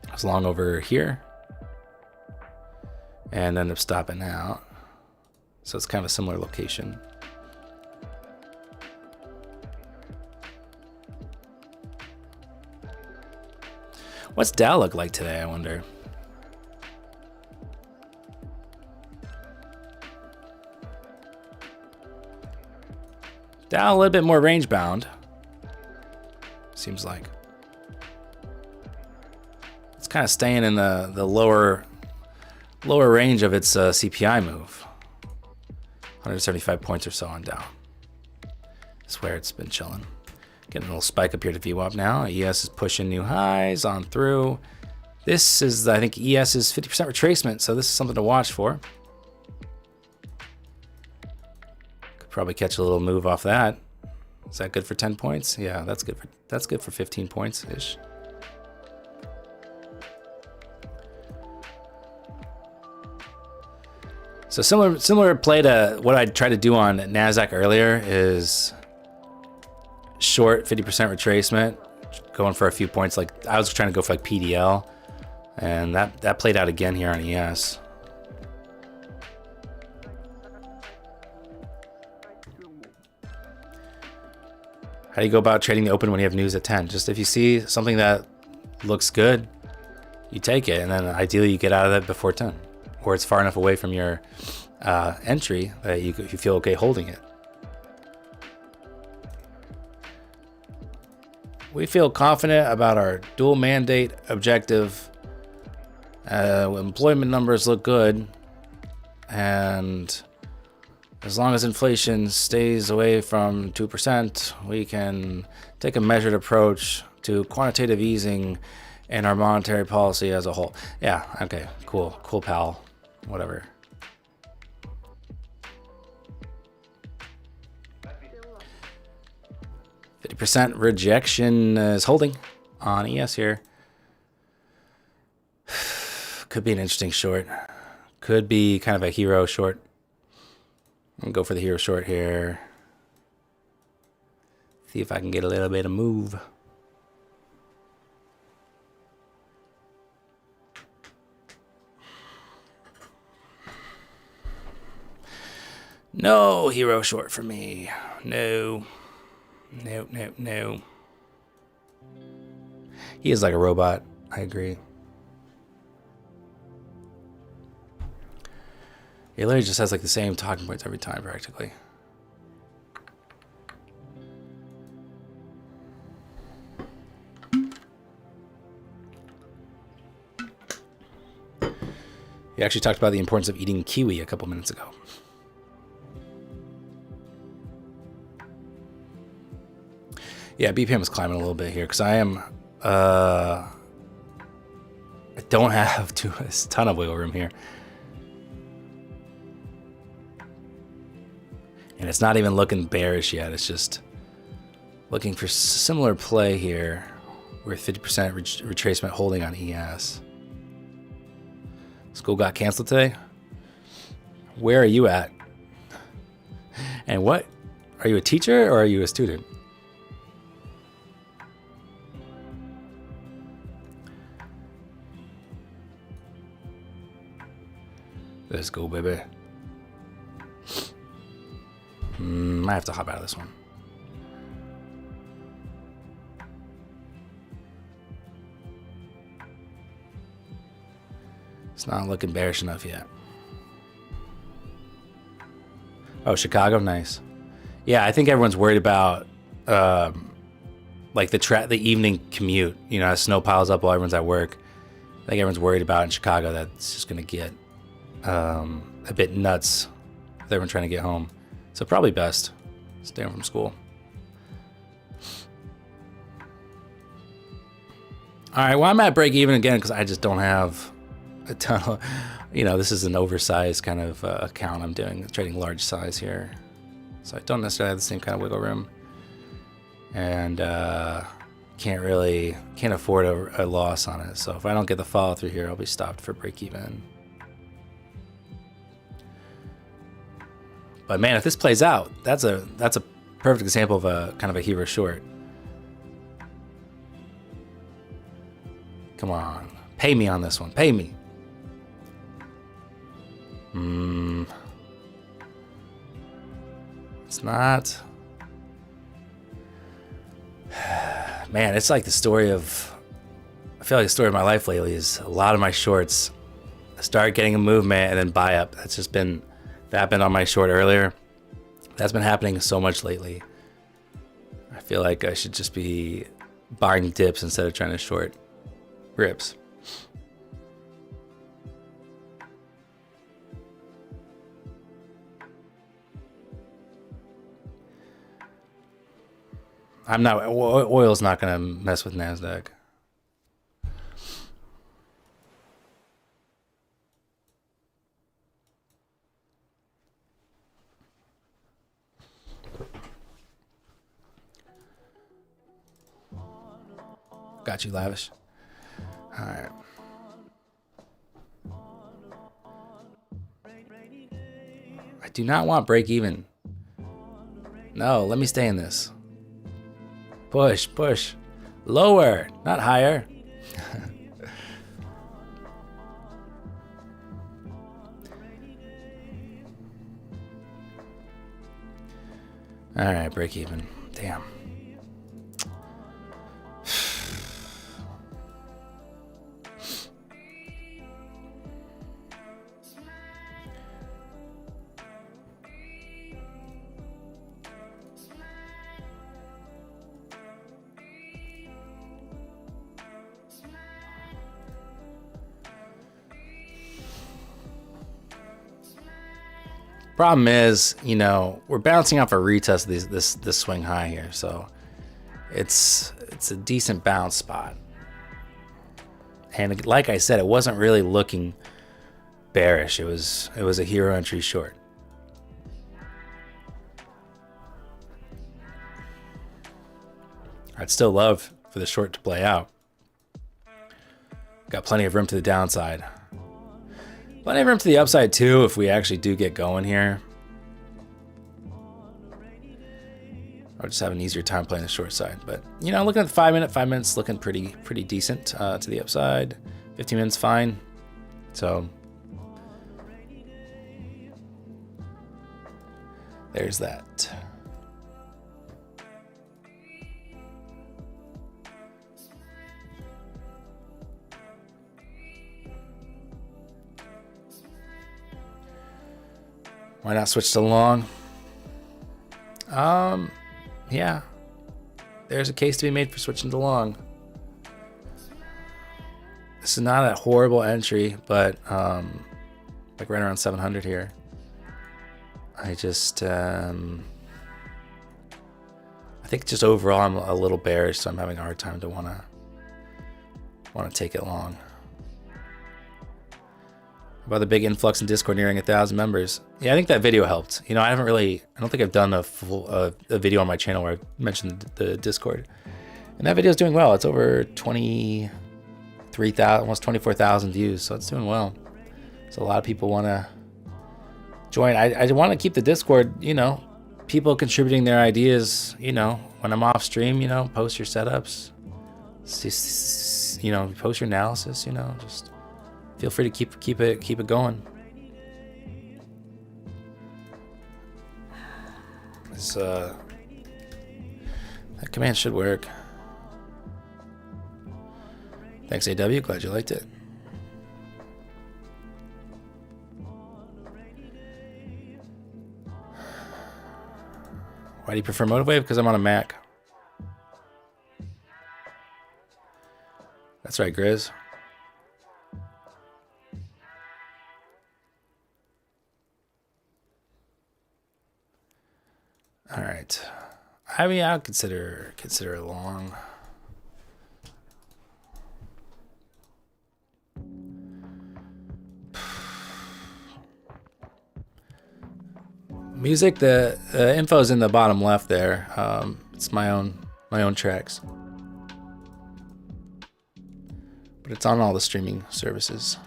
I was long over here and ended up stopping out. So it's kind of a similar location. What's Dow look like today, I wonder? Dow a little bit more range bound. Seems like. It's kind of staying in the lower range of its CPI move. 175 points or so on Dow. That's where it's been chilling. Getting a little spike up here to VWAP now. ES is pushing new highs on through. This is, I think, ES is 50% retracement, so this is something to watch for. Could probably catch a little move off that. Is that good for 10 points? Yeah, that's good for 15 points ish. So similar play to what I tried to do on NASDAQ earlier is short 50% retracement, going for a few points. Like I was trying to go for like PDL, and that played out again here on ES. How do you go about trading the open when you have news at 10? Just if you see something that looks good, you take it, and then ideally you get out of it before 10, or it's far enough away from your entry that you feel okay holding it. We feel confident about our dual mandate objective. Employment numbers look good, and As long as inflation stays away from 2%, we can take a measured approach to quantitative easing and our monetary policy as a whole. Yeah, okay, cool, pal, whatever. 50% rejection is holding on ES here. Could be an interesting short. Could be kind of a hero short. I'm gonna go for the hero short here. See if I can get a little bit of move. No hero short for me. No. No. He is like a robot. I agree. He literally just has like the same talking points every time, practically. He actually talked about the importance of eating kiwi a couple minutes ago. Yeah, BPM is climbing a little bit here because I am. I don't have a ton of wiggle room here. And it's not even looking bearish yet. It's just looking for similar play here with 50% retracement holding on ES. School got canceled today. Where are you at? And what? Are you a teacher or are you a student? Let's go, baby. I have to hop out of this one. It's not looking bearish enough yet. Oh, Chicago, nice. Yeah, I think everyone's worried about like the evening commute. You know, as snow piles up while everyone's at work. I think everyone's worried about in Chicago that it's just going to get a bit nuts with everyone trying to get home. So probably best stay home from school. All right, well, I'm at break even again because I just don't have a ton of, this is an oversized kind of account I'm doing, trading large size here. So I don't necessarily have the same kind of wiggle room. And can't afford a loss on it. So if I don't get the follow through here, I'll be stopped for break even. But man, if this plays out, that's a perfect example of a kind of a hero short. Come on, pay me on this one. Pay me. It's not. Man, it's like the story of. I feel like the story of my life lately is a lot of my shorts start getting a movement and then buy up. That's just been. That happened on my short earlier. That's been happening so much lately. I feel like I should just be buying dips instead of trying to short rips. I'm not. Oil's not going to mess with NASDAQ. Got you, Lavish. All right. I do not want break even. No, let me stay in this. Push, push. Lower, not higher. All right, break even. Damn. Problem is, you know, we're bouncing off a retest of this swing high here, so it's a decent bounce spot. And like I said, it wasn't really looking bearish. It was a hero entry short. I'd still love for the short to play out. Got plenty of room to the downside. Plenty of room to the upside too if we actually do get going here. I'll just have an easier time playing the short side. But, you know, looking at the 5 minute, 5 minutes looking pretty decent to the upside. 15 minutes fine. So there's that. Why not switch to long? Yeah. There's a case to be made for switching to long. This is not a horrible entry, but like right around 700 here. I just I think just overall I'm a little bearish, so I'm having a hard time to wanna take it long. About the big influx in Discord nearing 1,000 members. Yeah, I think that video helped. You know, I don't think I've done a full a video on my channel where I've mentioned the Discord. And that video is doing well. It's over 23,000, almost 24,000 views, so it's doing well. So a lot of people want to join. I want to keep the Discord, you know, people contributing their ideas, you know, when I'm off stream, you know, post your setups, you know, post your analysis, you know, just feel free to keep it going. That command should work. Thanks, AW. Glad you liked it. Why do you prefer Motivwave? Because I'm on a Mac. That's right, Grizz. All right. I mean, I'll consider it long. Music, the info is in the bottom left there. It's my own tracks, but it's on all the streaming services.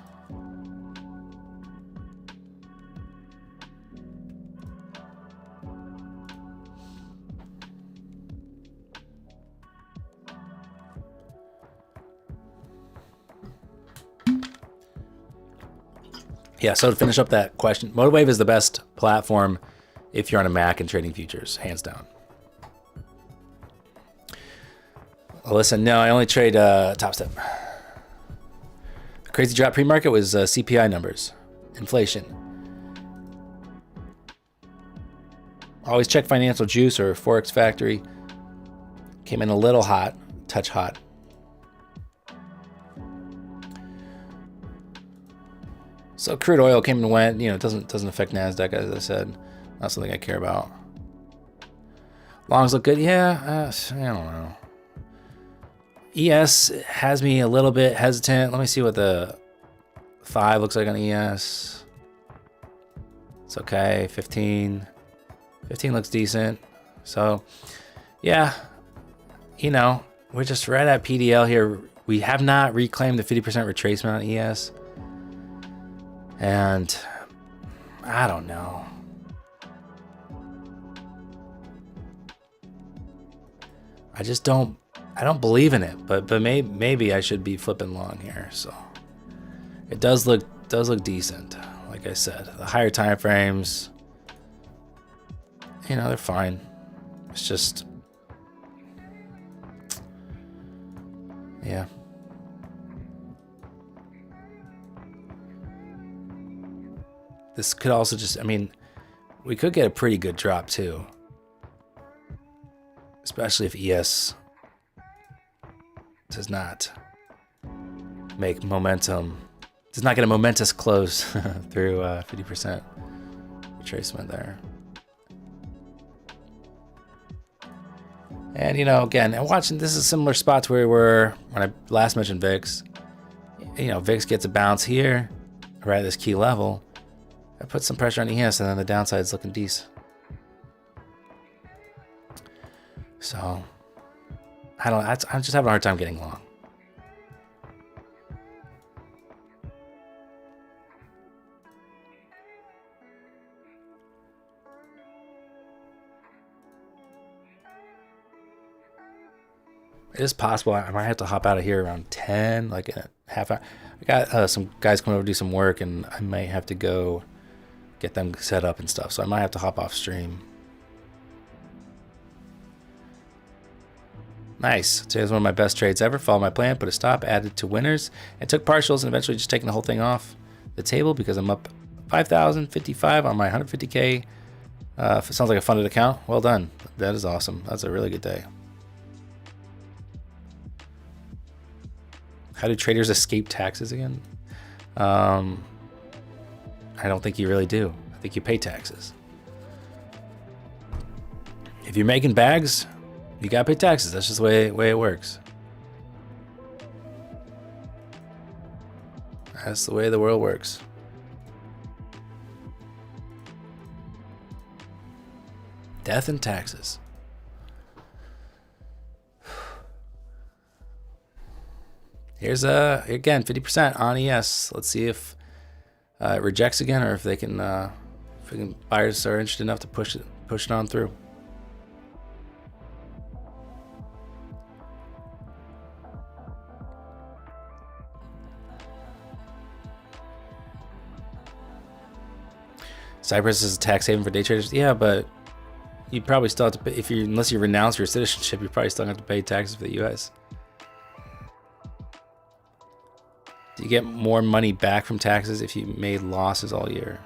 Yeah, so to finish up that question, Motivwave is the best platform if you're on a Mac and trading futures, hands down. Listen, no, I only trade Topstep. The crazy drop pre-market was CPI numbers, inflation. Always check Financial Juice or Forex Factory. Came in a little hot, touch hot. So crude oil came and went. You know, it doesn't affect NASDAQ, as I said. Not something I care about. Longs look good. Yeah, I don't know. ES has me a little bit hesitant. Let me see what the 5 looks like on ES. It's okay. 15 looks decent. So, yeah, you know, we're just right at PDL here. We have not reclaimed the 50% retracement on ES. And I don't know. I don't believe in it, but maybe I should be flipping long here. So it does look decent. Like I said, the higher time frames, you know, they're fine. It's just, yeah. This could also just, I mean, we could get a pretty good drop too. Especially if ES does not make momentum, does not get a momentous close through 50% retracement there. And, you know, again, and watching, this is a similar spot to where we were when I last mentioned VIX. You know, VIX gets a bounce here, right at this key level. I put some pressure on ES, and then the downside's looking decent. So, I'm just having a hard time getting long. It is possible I might have to hop out of here around 10, like in a half hour. I got some guys coming over to do some work, and I might have to go get them set up and stuff. So I might have to hop off stream. Nice. Today's one of my best trades ever. Followed my plan, put a stop, added to winners, and took partials, and eventually just taking the whole thing off the table because I'm up 5,055 on my 150K. Sounds like a funded account. Well done. That is awesome. That's a really good day. How do traders escape taxes again? I don't think you really do. I think you pay taxes. If you're making bags, you gotta pay taxes. That's just the way it works. That's the way the world works. Death and taxes. Here's again 50% on ES. Let's see if it rejects again, or if they can, buyers are interested enough to push it on through. Cyprus is a tax haven for day traders. Yeah, but you probably still have to pay, unless you renounce your citizenship, you probably still have to pay taxes for the U.S. Do you get more money back from taxes if you made losses all year?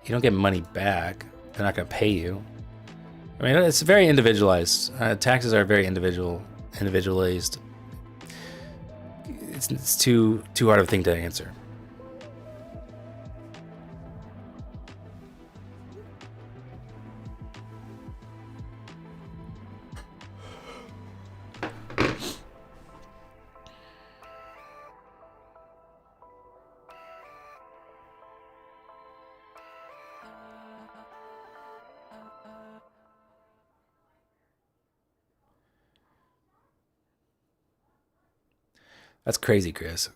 You don't get money back. They're not going to pay you. I mean, it's very individualized. Taxes are very individualized. It's too hard of a thing to answer. That's crazy, Chris.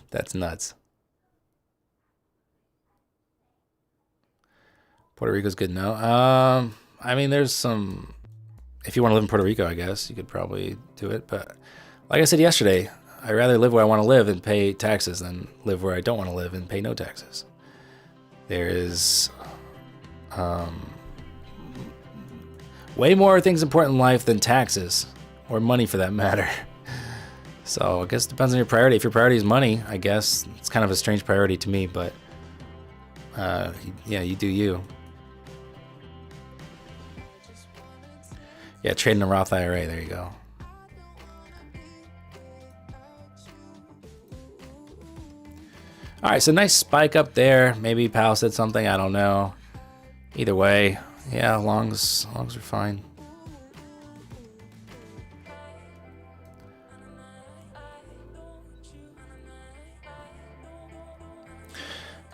That's nuts. Puerto Rico's good now. I mean, there's some. If you want to live in Puerto Rico, I guess you could probably do it. But like I said yesterday, I'd rather live where I want to live and pay taxes than live where I don't want to live and pay no taxes. There is way more things important in life than taxes, or money for that matter. So I guess it depends on your priority. If your priority is money, I guess it's kind of a strange priority to me, but yeah, you do you. Yeah, trading a Roth IRA, there you go. All right, so nice spike up there. Maybe Powell said something, I don't know. Either way, yeah, as long as we're fine.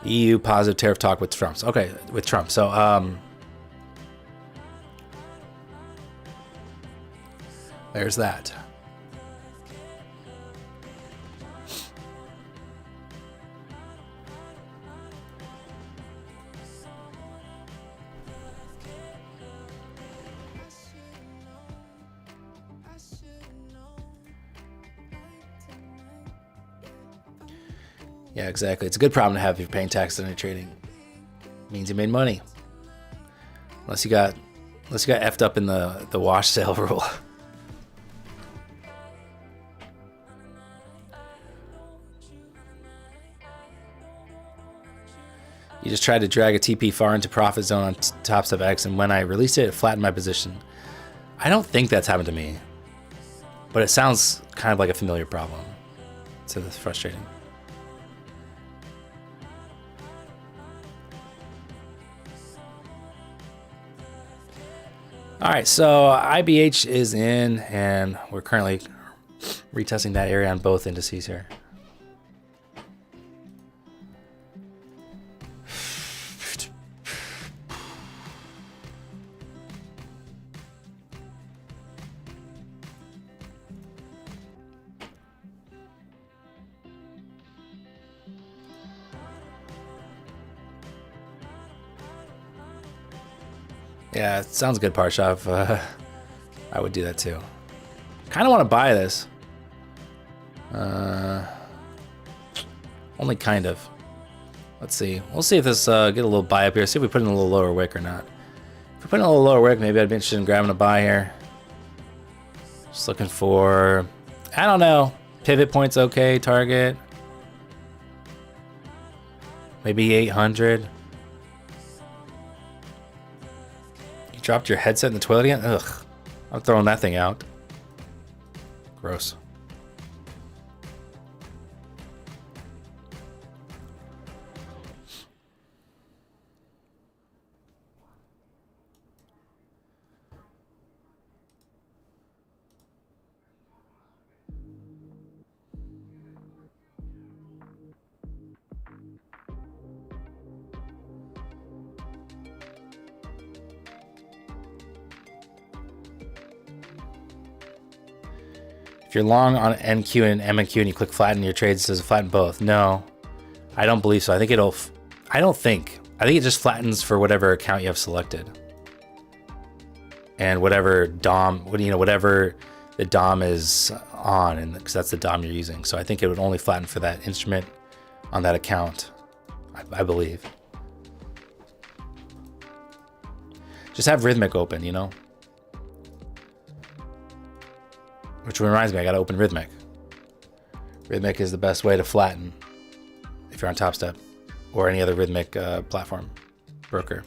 EU positive tariff talk with Trump. Okay, with Trump. So there's that. Yeah, exactly. It's a good problem to have if you're paying taxes on your trading. It means you made money. Unless you got effed up in the wash sale rule. You just tried to drag a TP far into profit zone on Topstep X, and when I released it, it flattened my position. I don't think that's happened to me, but it sounds kind of like a familiar problem. So that's frustrating. All right, so IBH is in, and we're currently retesting that area on both indices here. Yeah, it sounds good, Parshav. I would do that too. Kind of want to buy this. Only kind of. Let's see. We'll see if this get a little buy up here. See if we put in a little lower wick or not. If we put in a little lower wick, maybe I'd be interested in grabbing a buy here. Just looking for, I don't know. Pivot point's okay. Target. Maybe 800. You dropped your headset in the toilet again? Ugh. I'm throwing that thing out. Gross. If you're long on NQ and MNQ and you click flatten your trades, does it flatten both? No, I don't believe so. I think I think it just flattens for whatever account you have selected. And whatever DOM, whatever the DOM is on, and because that's the DOM you're using. So I think it would only flatten for that instrument on that account, I believe. Just have Rhythmic open, you know? Which reminds me, I gotta open Rhythmic. Rhythmic is the best way to flatten if you're on Topstep or any other Rhythmic platform broker.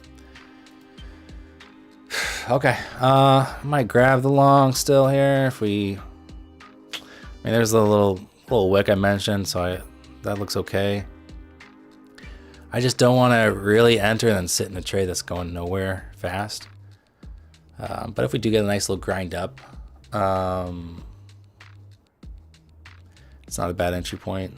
Okay, I might grab the long still here. If we, I mean, there's a little wick I mentioned, so that looks okay. I just don't want to really enter and then sit in a trade that's going nowhere fast. But if we do get a nice little grind up, it's not a bad entry point.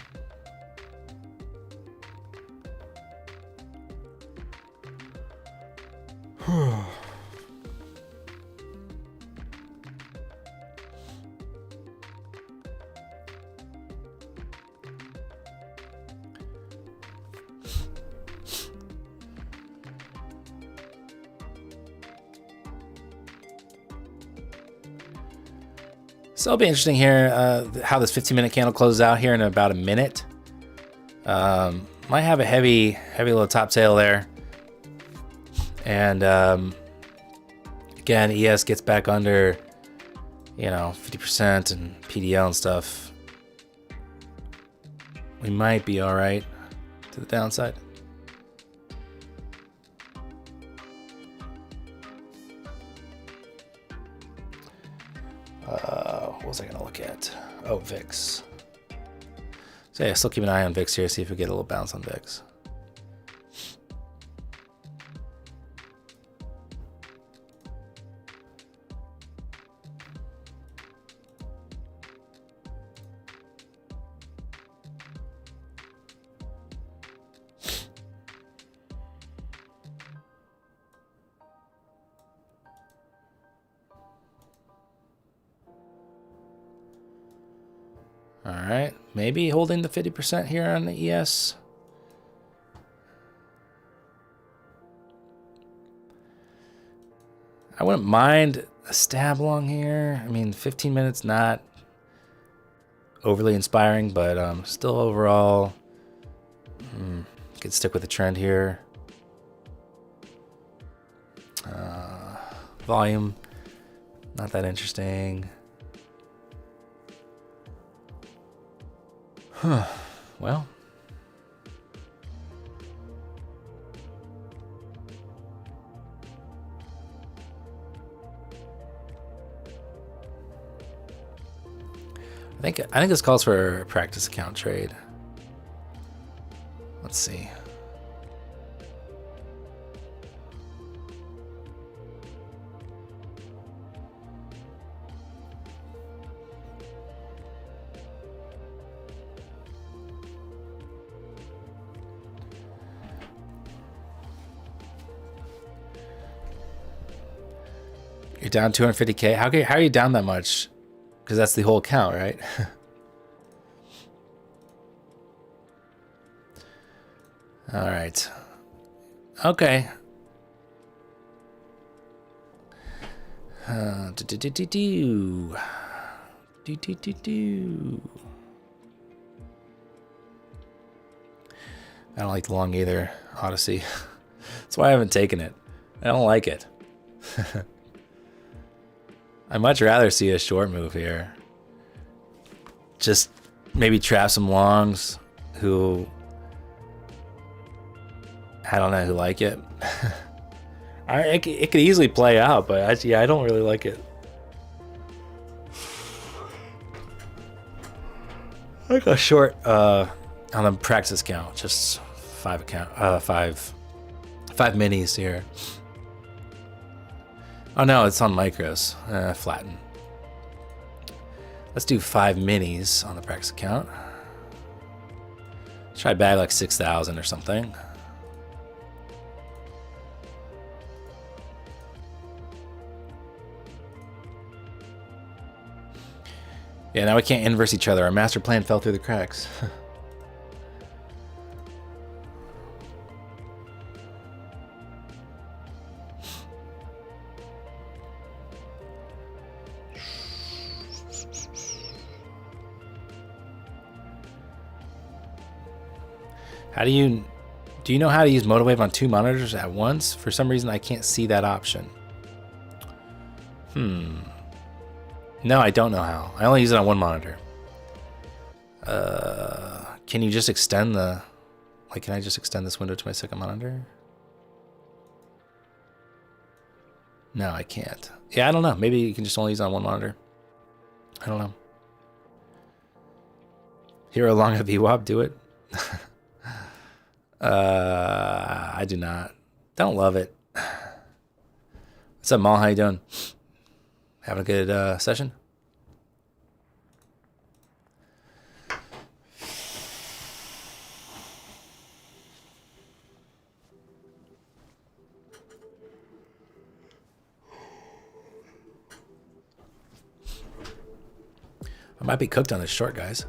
So it'll be interesting here how this 15-minute candle closes out here in about a minute. Might have a heavy little top tail there. And again, ES gets back under, 50% and PDL and stuff. We might be all right to the downside. What was I gonna look at? Oh, VIX. So yeah, still keep an eye on VIX here, see if we get a little bounce on VIX. All right, maybe holding the 50% here on the ES. I wouldn't mind a stab long here. I mean, 15 minutes, not overly inspiring, but still overall, could stick with the trend here. Volume, not that interesting. Well, I think this calls for a practice account trade. Let's see. You're down 250K. How are you down that much? Because that's the whole account, right? All right. Okay. Do. I don't like the long either, Odyssey. That's why I haven't taken it. I don't like it. I'd much rather see a short move here. Just maybe trap some longs who, I don't know, who like it. It could easily play out, but I don't really like it. I got short on the practice count, just five minis here. Oh no, it's on micros. Flatten. Let's do 5 minis on the practice account. Try bag like 6,000 or something. Yeah, now we can't inverse each other. Our master plan fell through the cracks. Do you know how to use Motowave on 2 monitors at once? For some reason, I can't see that option. No, I don't know how. I only use it on 1 monitor. Can you just extend the... Like, can I just extend this window to my second monitor? No, I can't. Yeah, I don't know. Maybe you can just only use it on 1 monitor. I don't know. Hero long a VWAP, do it. I do not. Don't love it. What's up, Mal? How you doing? Having a good session? I might be cooked on this short, guys.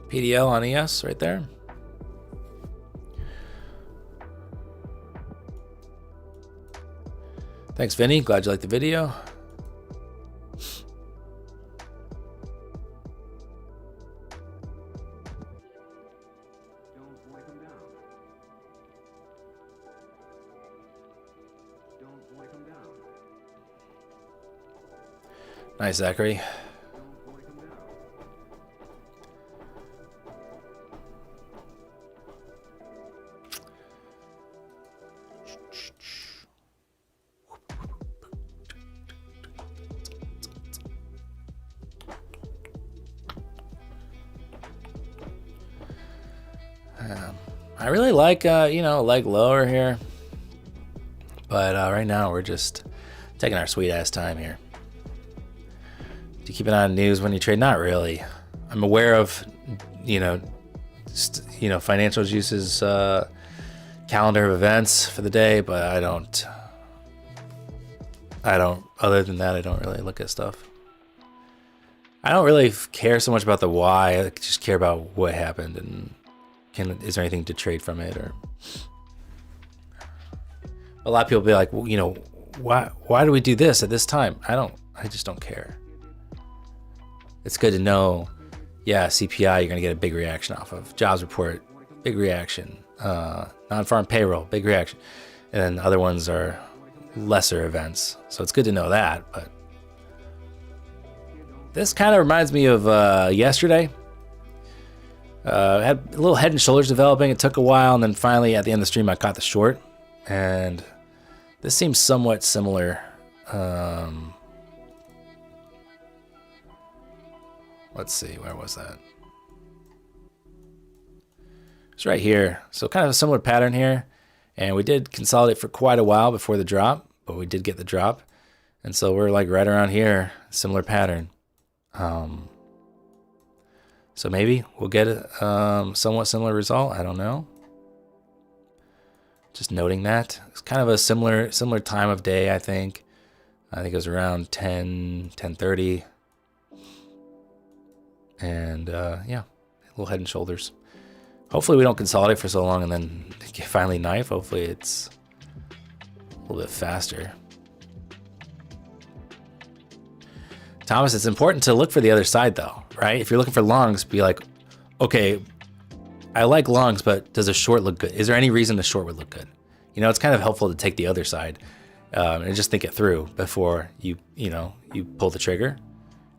PDL on ES right there. Thanks, Vinny. Glad you liked the video. Nice, Zachary. I really like, leg lower here. But right now we're just taking our sweet ass time here. Do you keep an eye on news when you trade? Not really. I'm aware of, Financial Juice's calendar of events for the day, but I don't. Other than that, I don't really look at stuff. I don't really care so much about the why. I just care about what happened and is there anything to trade from it, or a lot of people be like, well, why do we do this at this time? I just don't care. It's good to know, yeah, CPI, you're gonna get a big reaction off of. Jobs report, big reaction. Non-farm payroll, big reaction. And then other ones are lesser events. So it's good to know that, but this kind of reminds me of yesterday. Had a little head and shoulders developing. It took a while, and then finally at the end of the stream I caught the short, and this seems somewhat similar. Let's see, where was that? It's right here. So kind of a similar pattern here. And we did consolidate for quite a while before the drop, but we did get the drop. And so we're like right around here, similar pattern. So maybe we'll get a somewhat similar result. I don't know. Just noting that. It's kind of a similar time of day, I think. I think it was around 10:30. And yeah, a little head and shoulders. Hopefully we don't consolidate for so long and then finally knife. Hopefully it's a little bit faster. Thomas, it's important to look for the other side though, right? If you're looking for longs, be like, okay, I like longs, but does a short look good? Is there any reason the short would look good? You know, it's kind of helpful to take the other side and just think it through before you pull the trigger.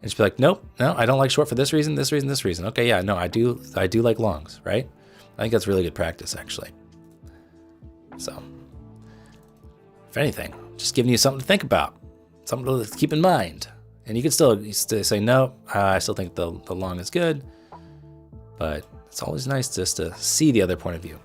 And just be like, nope, no, I don't like short for this reason, this reason, this reason. Okay, yeah, no, I do like longs, right? I think that's really good practice, actually. So, if anything, just giving you something to think about, something to keep in mind. And you can still say, no, I still think the long is good. But it's always nice just to see the other point of view.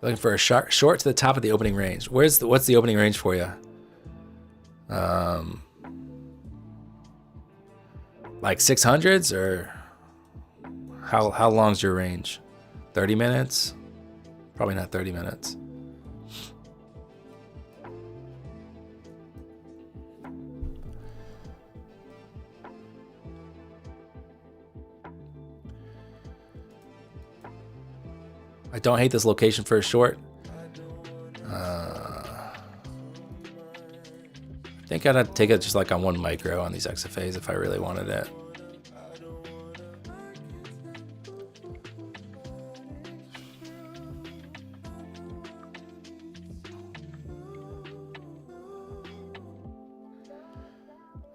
Looking for a short to the top of the opening range. What's the opening range for you? Like 600s or how long's your range? 30 minutes? Probably not 30 minutes. I don't hate this location for a short. I think I'd take it just like on 1 micro on these XFAs if I really wanted it.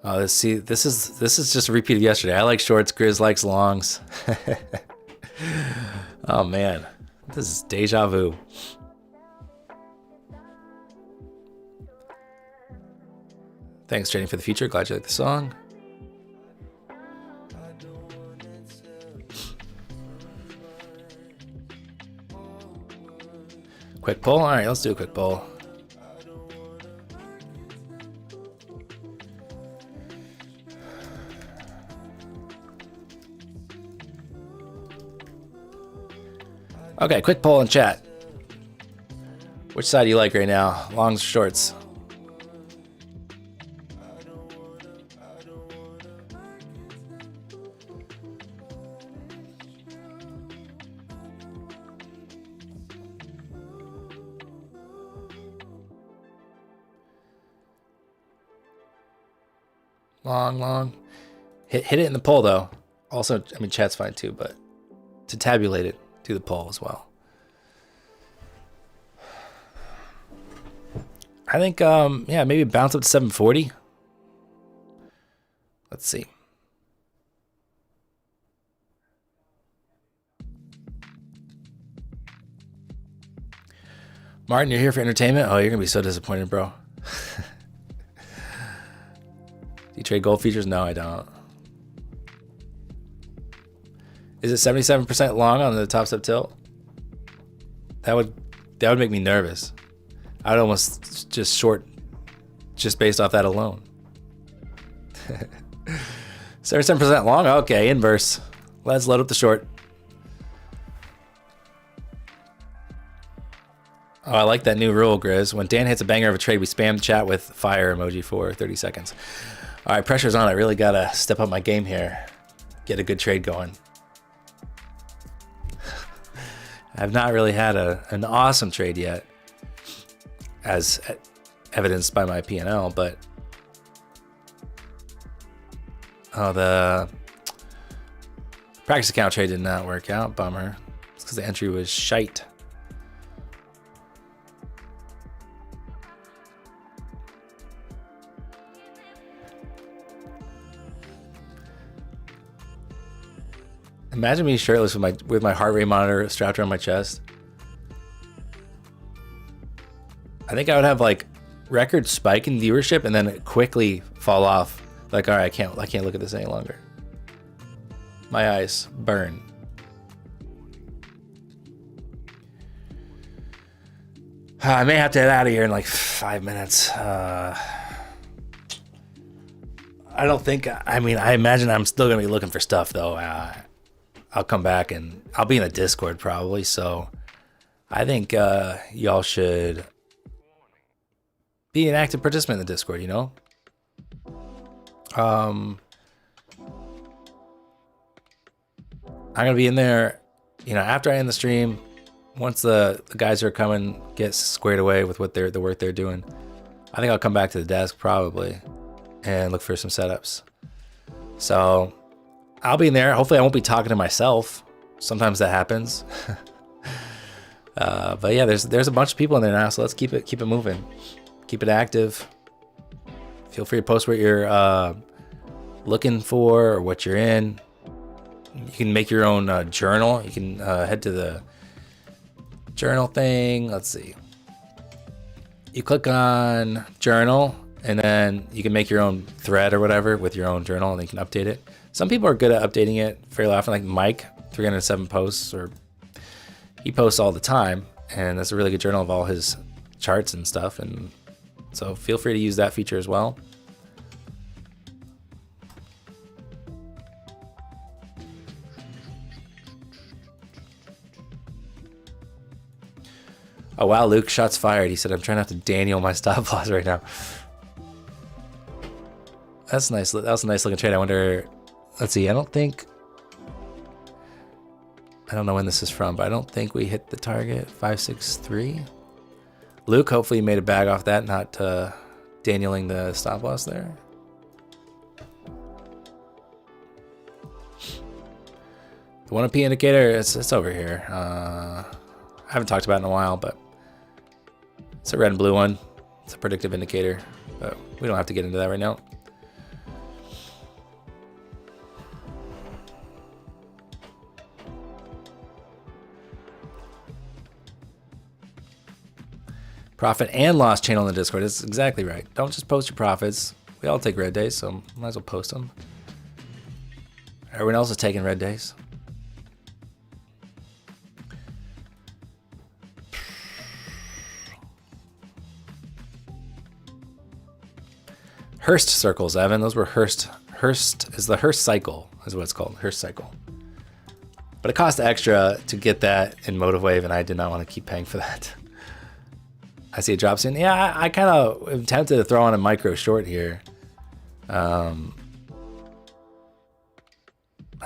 Let's see. This is just a repeat of yesterday. I like shorts. Grizz likes longs. Oh man. This is deja vu. Thanks, Trading for the Future. Glad you like the song. Quick pull? All right, let's do a quick pull. Okay, quick poll in chat. Which side do you like right now? Longs or shorts? Long. Hit it in the poll though. Also, I mean, chat's fine too, but to tabulate it, do the poll as well. I think, yeah, maybe bounce up to 740. Let's see. Martin, you're here for entertainment? Oh, you're going to be so disappointed, bro. Do you trade gold features? No, I don't. Is it 77% long on the Topstep tilt? That would make me nervous. I'd almost just short just based off that alone. 77% long? Okay, inverse. Let's load up the short. Oh, I like that new rule, Grizz. When Dan hits a banger of a trade, we spam the chat with fire emoji for 30 seconds. All right, pressure's on. I really got to step up my game here. Get a good trade going. I've not really had an awesome trade yet. as evidenced by my P&L, but the practice account trade did not work out. Bummer. It's because the entry was shite. Imagine me shirtless with my heart rate monitor strapped around my chest. I think I would have like record spike in viewership and then quickly fall off. Like, all right, I can't look at this any longer. My eyes burn. I may have to head out of here in like 5 minutes. I don't think. I mean, I imagine I'm still gonna be looking for stuff though. I'll come back and I'll be in the Discord probably. So I think y'all should be an active participant in the Discord, you know? I'm gonna be in there, you know, after I end the stream, once the guys who are coming get squared away with what the work they're doing. I think I'll come back to the desk probably and look for some setups. So I'll be in there. Hopefully I won't be talking to myself. Sometimes that happens. But yeah, there's a bunch of people in there now, so let's keep it moving. Keep it active. Feel free to post what you're looking for or what you're in. You can make your own journal. You can head to the journal thing. Let's see. You click on journal, and then you can make your own thread or whatever with your own journal, and you can update it. Some people are good at updating it fairly often, like Mike, 307 posts, or he posts all the time, and that's a really good journal of all his charts and stuff. And so feel free to use that feature as well. Oh wow, Luke, shots fired. He said, I'm trying not to Daniel my stop loss right now. That's nice. That was a nice looking trade. I wonder, let's see, I don't know when this is from, but I don't think we hit the target. 563. Luke, hopefully you made a bag off that, not Danieling the stop loss there. The 1p indicator, it's over here. I haven't talked about it in a while, but it's a red and blue one. It's a predictive indicator, but we don't have to get into that right now. Profit and loss channel in the Discord. That's exactly right. Don't just post your profits. We all take red days, so might as well post them. Everyone else is taking red days. Hurst circles, Evan. Those were Hurst. Hurst is the Hurst cycle, is what it's called. Hurst cycle. But it cost extra to get that in MotiveWave, and I did not want to keep paying for that. I see a drop soon. Yeah, I kind of am tempted to throw on a micro short here. I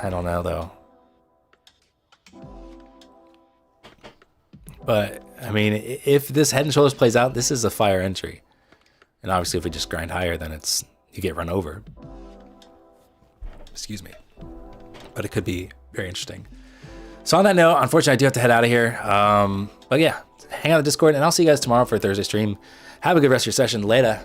don't know though. But I mean, if this head and shoulders plays out, this is a fire entry. And obviously if we just grind higher, then you get run over. Excuse me. But it could be very interesting. So on that note, unfortunately I do have to head out of here. But yeah, hang out in the Discord, and I'll see you guys tomorrow for a Thursday stream. Have a good rest of your session. Later.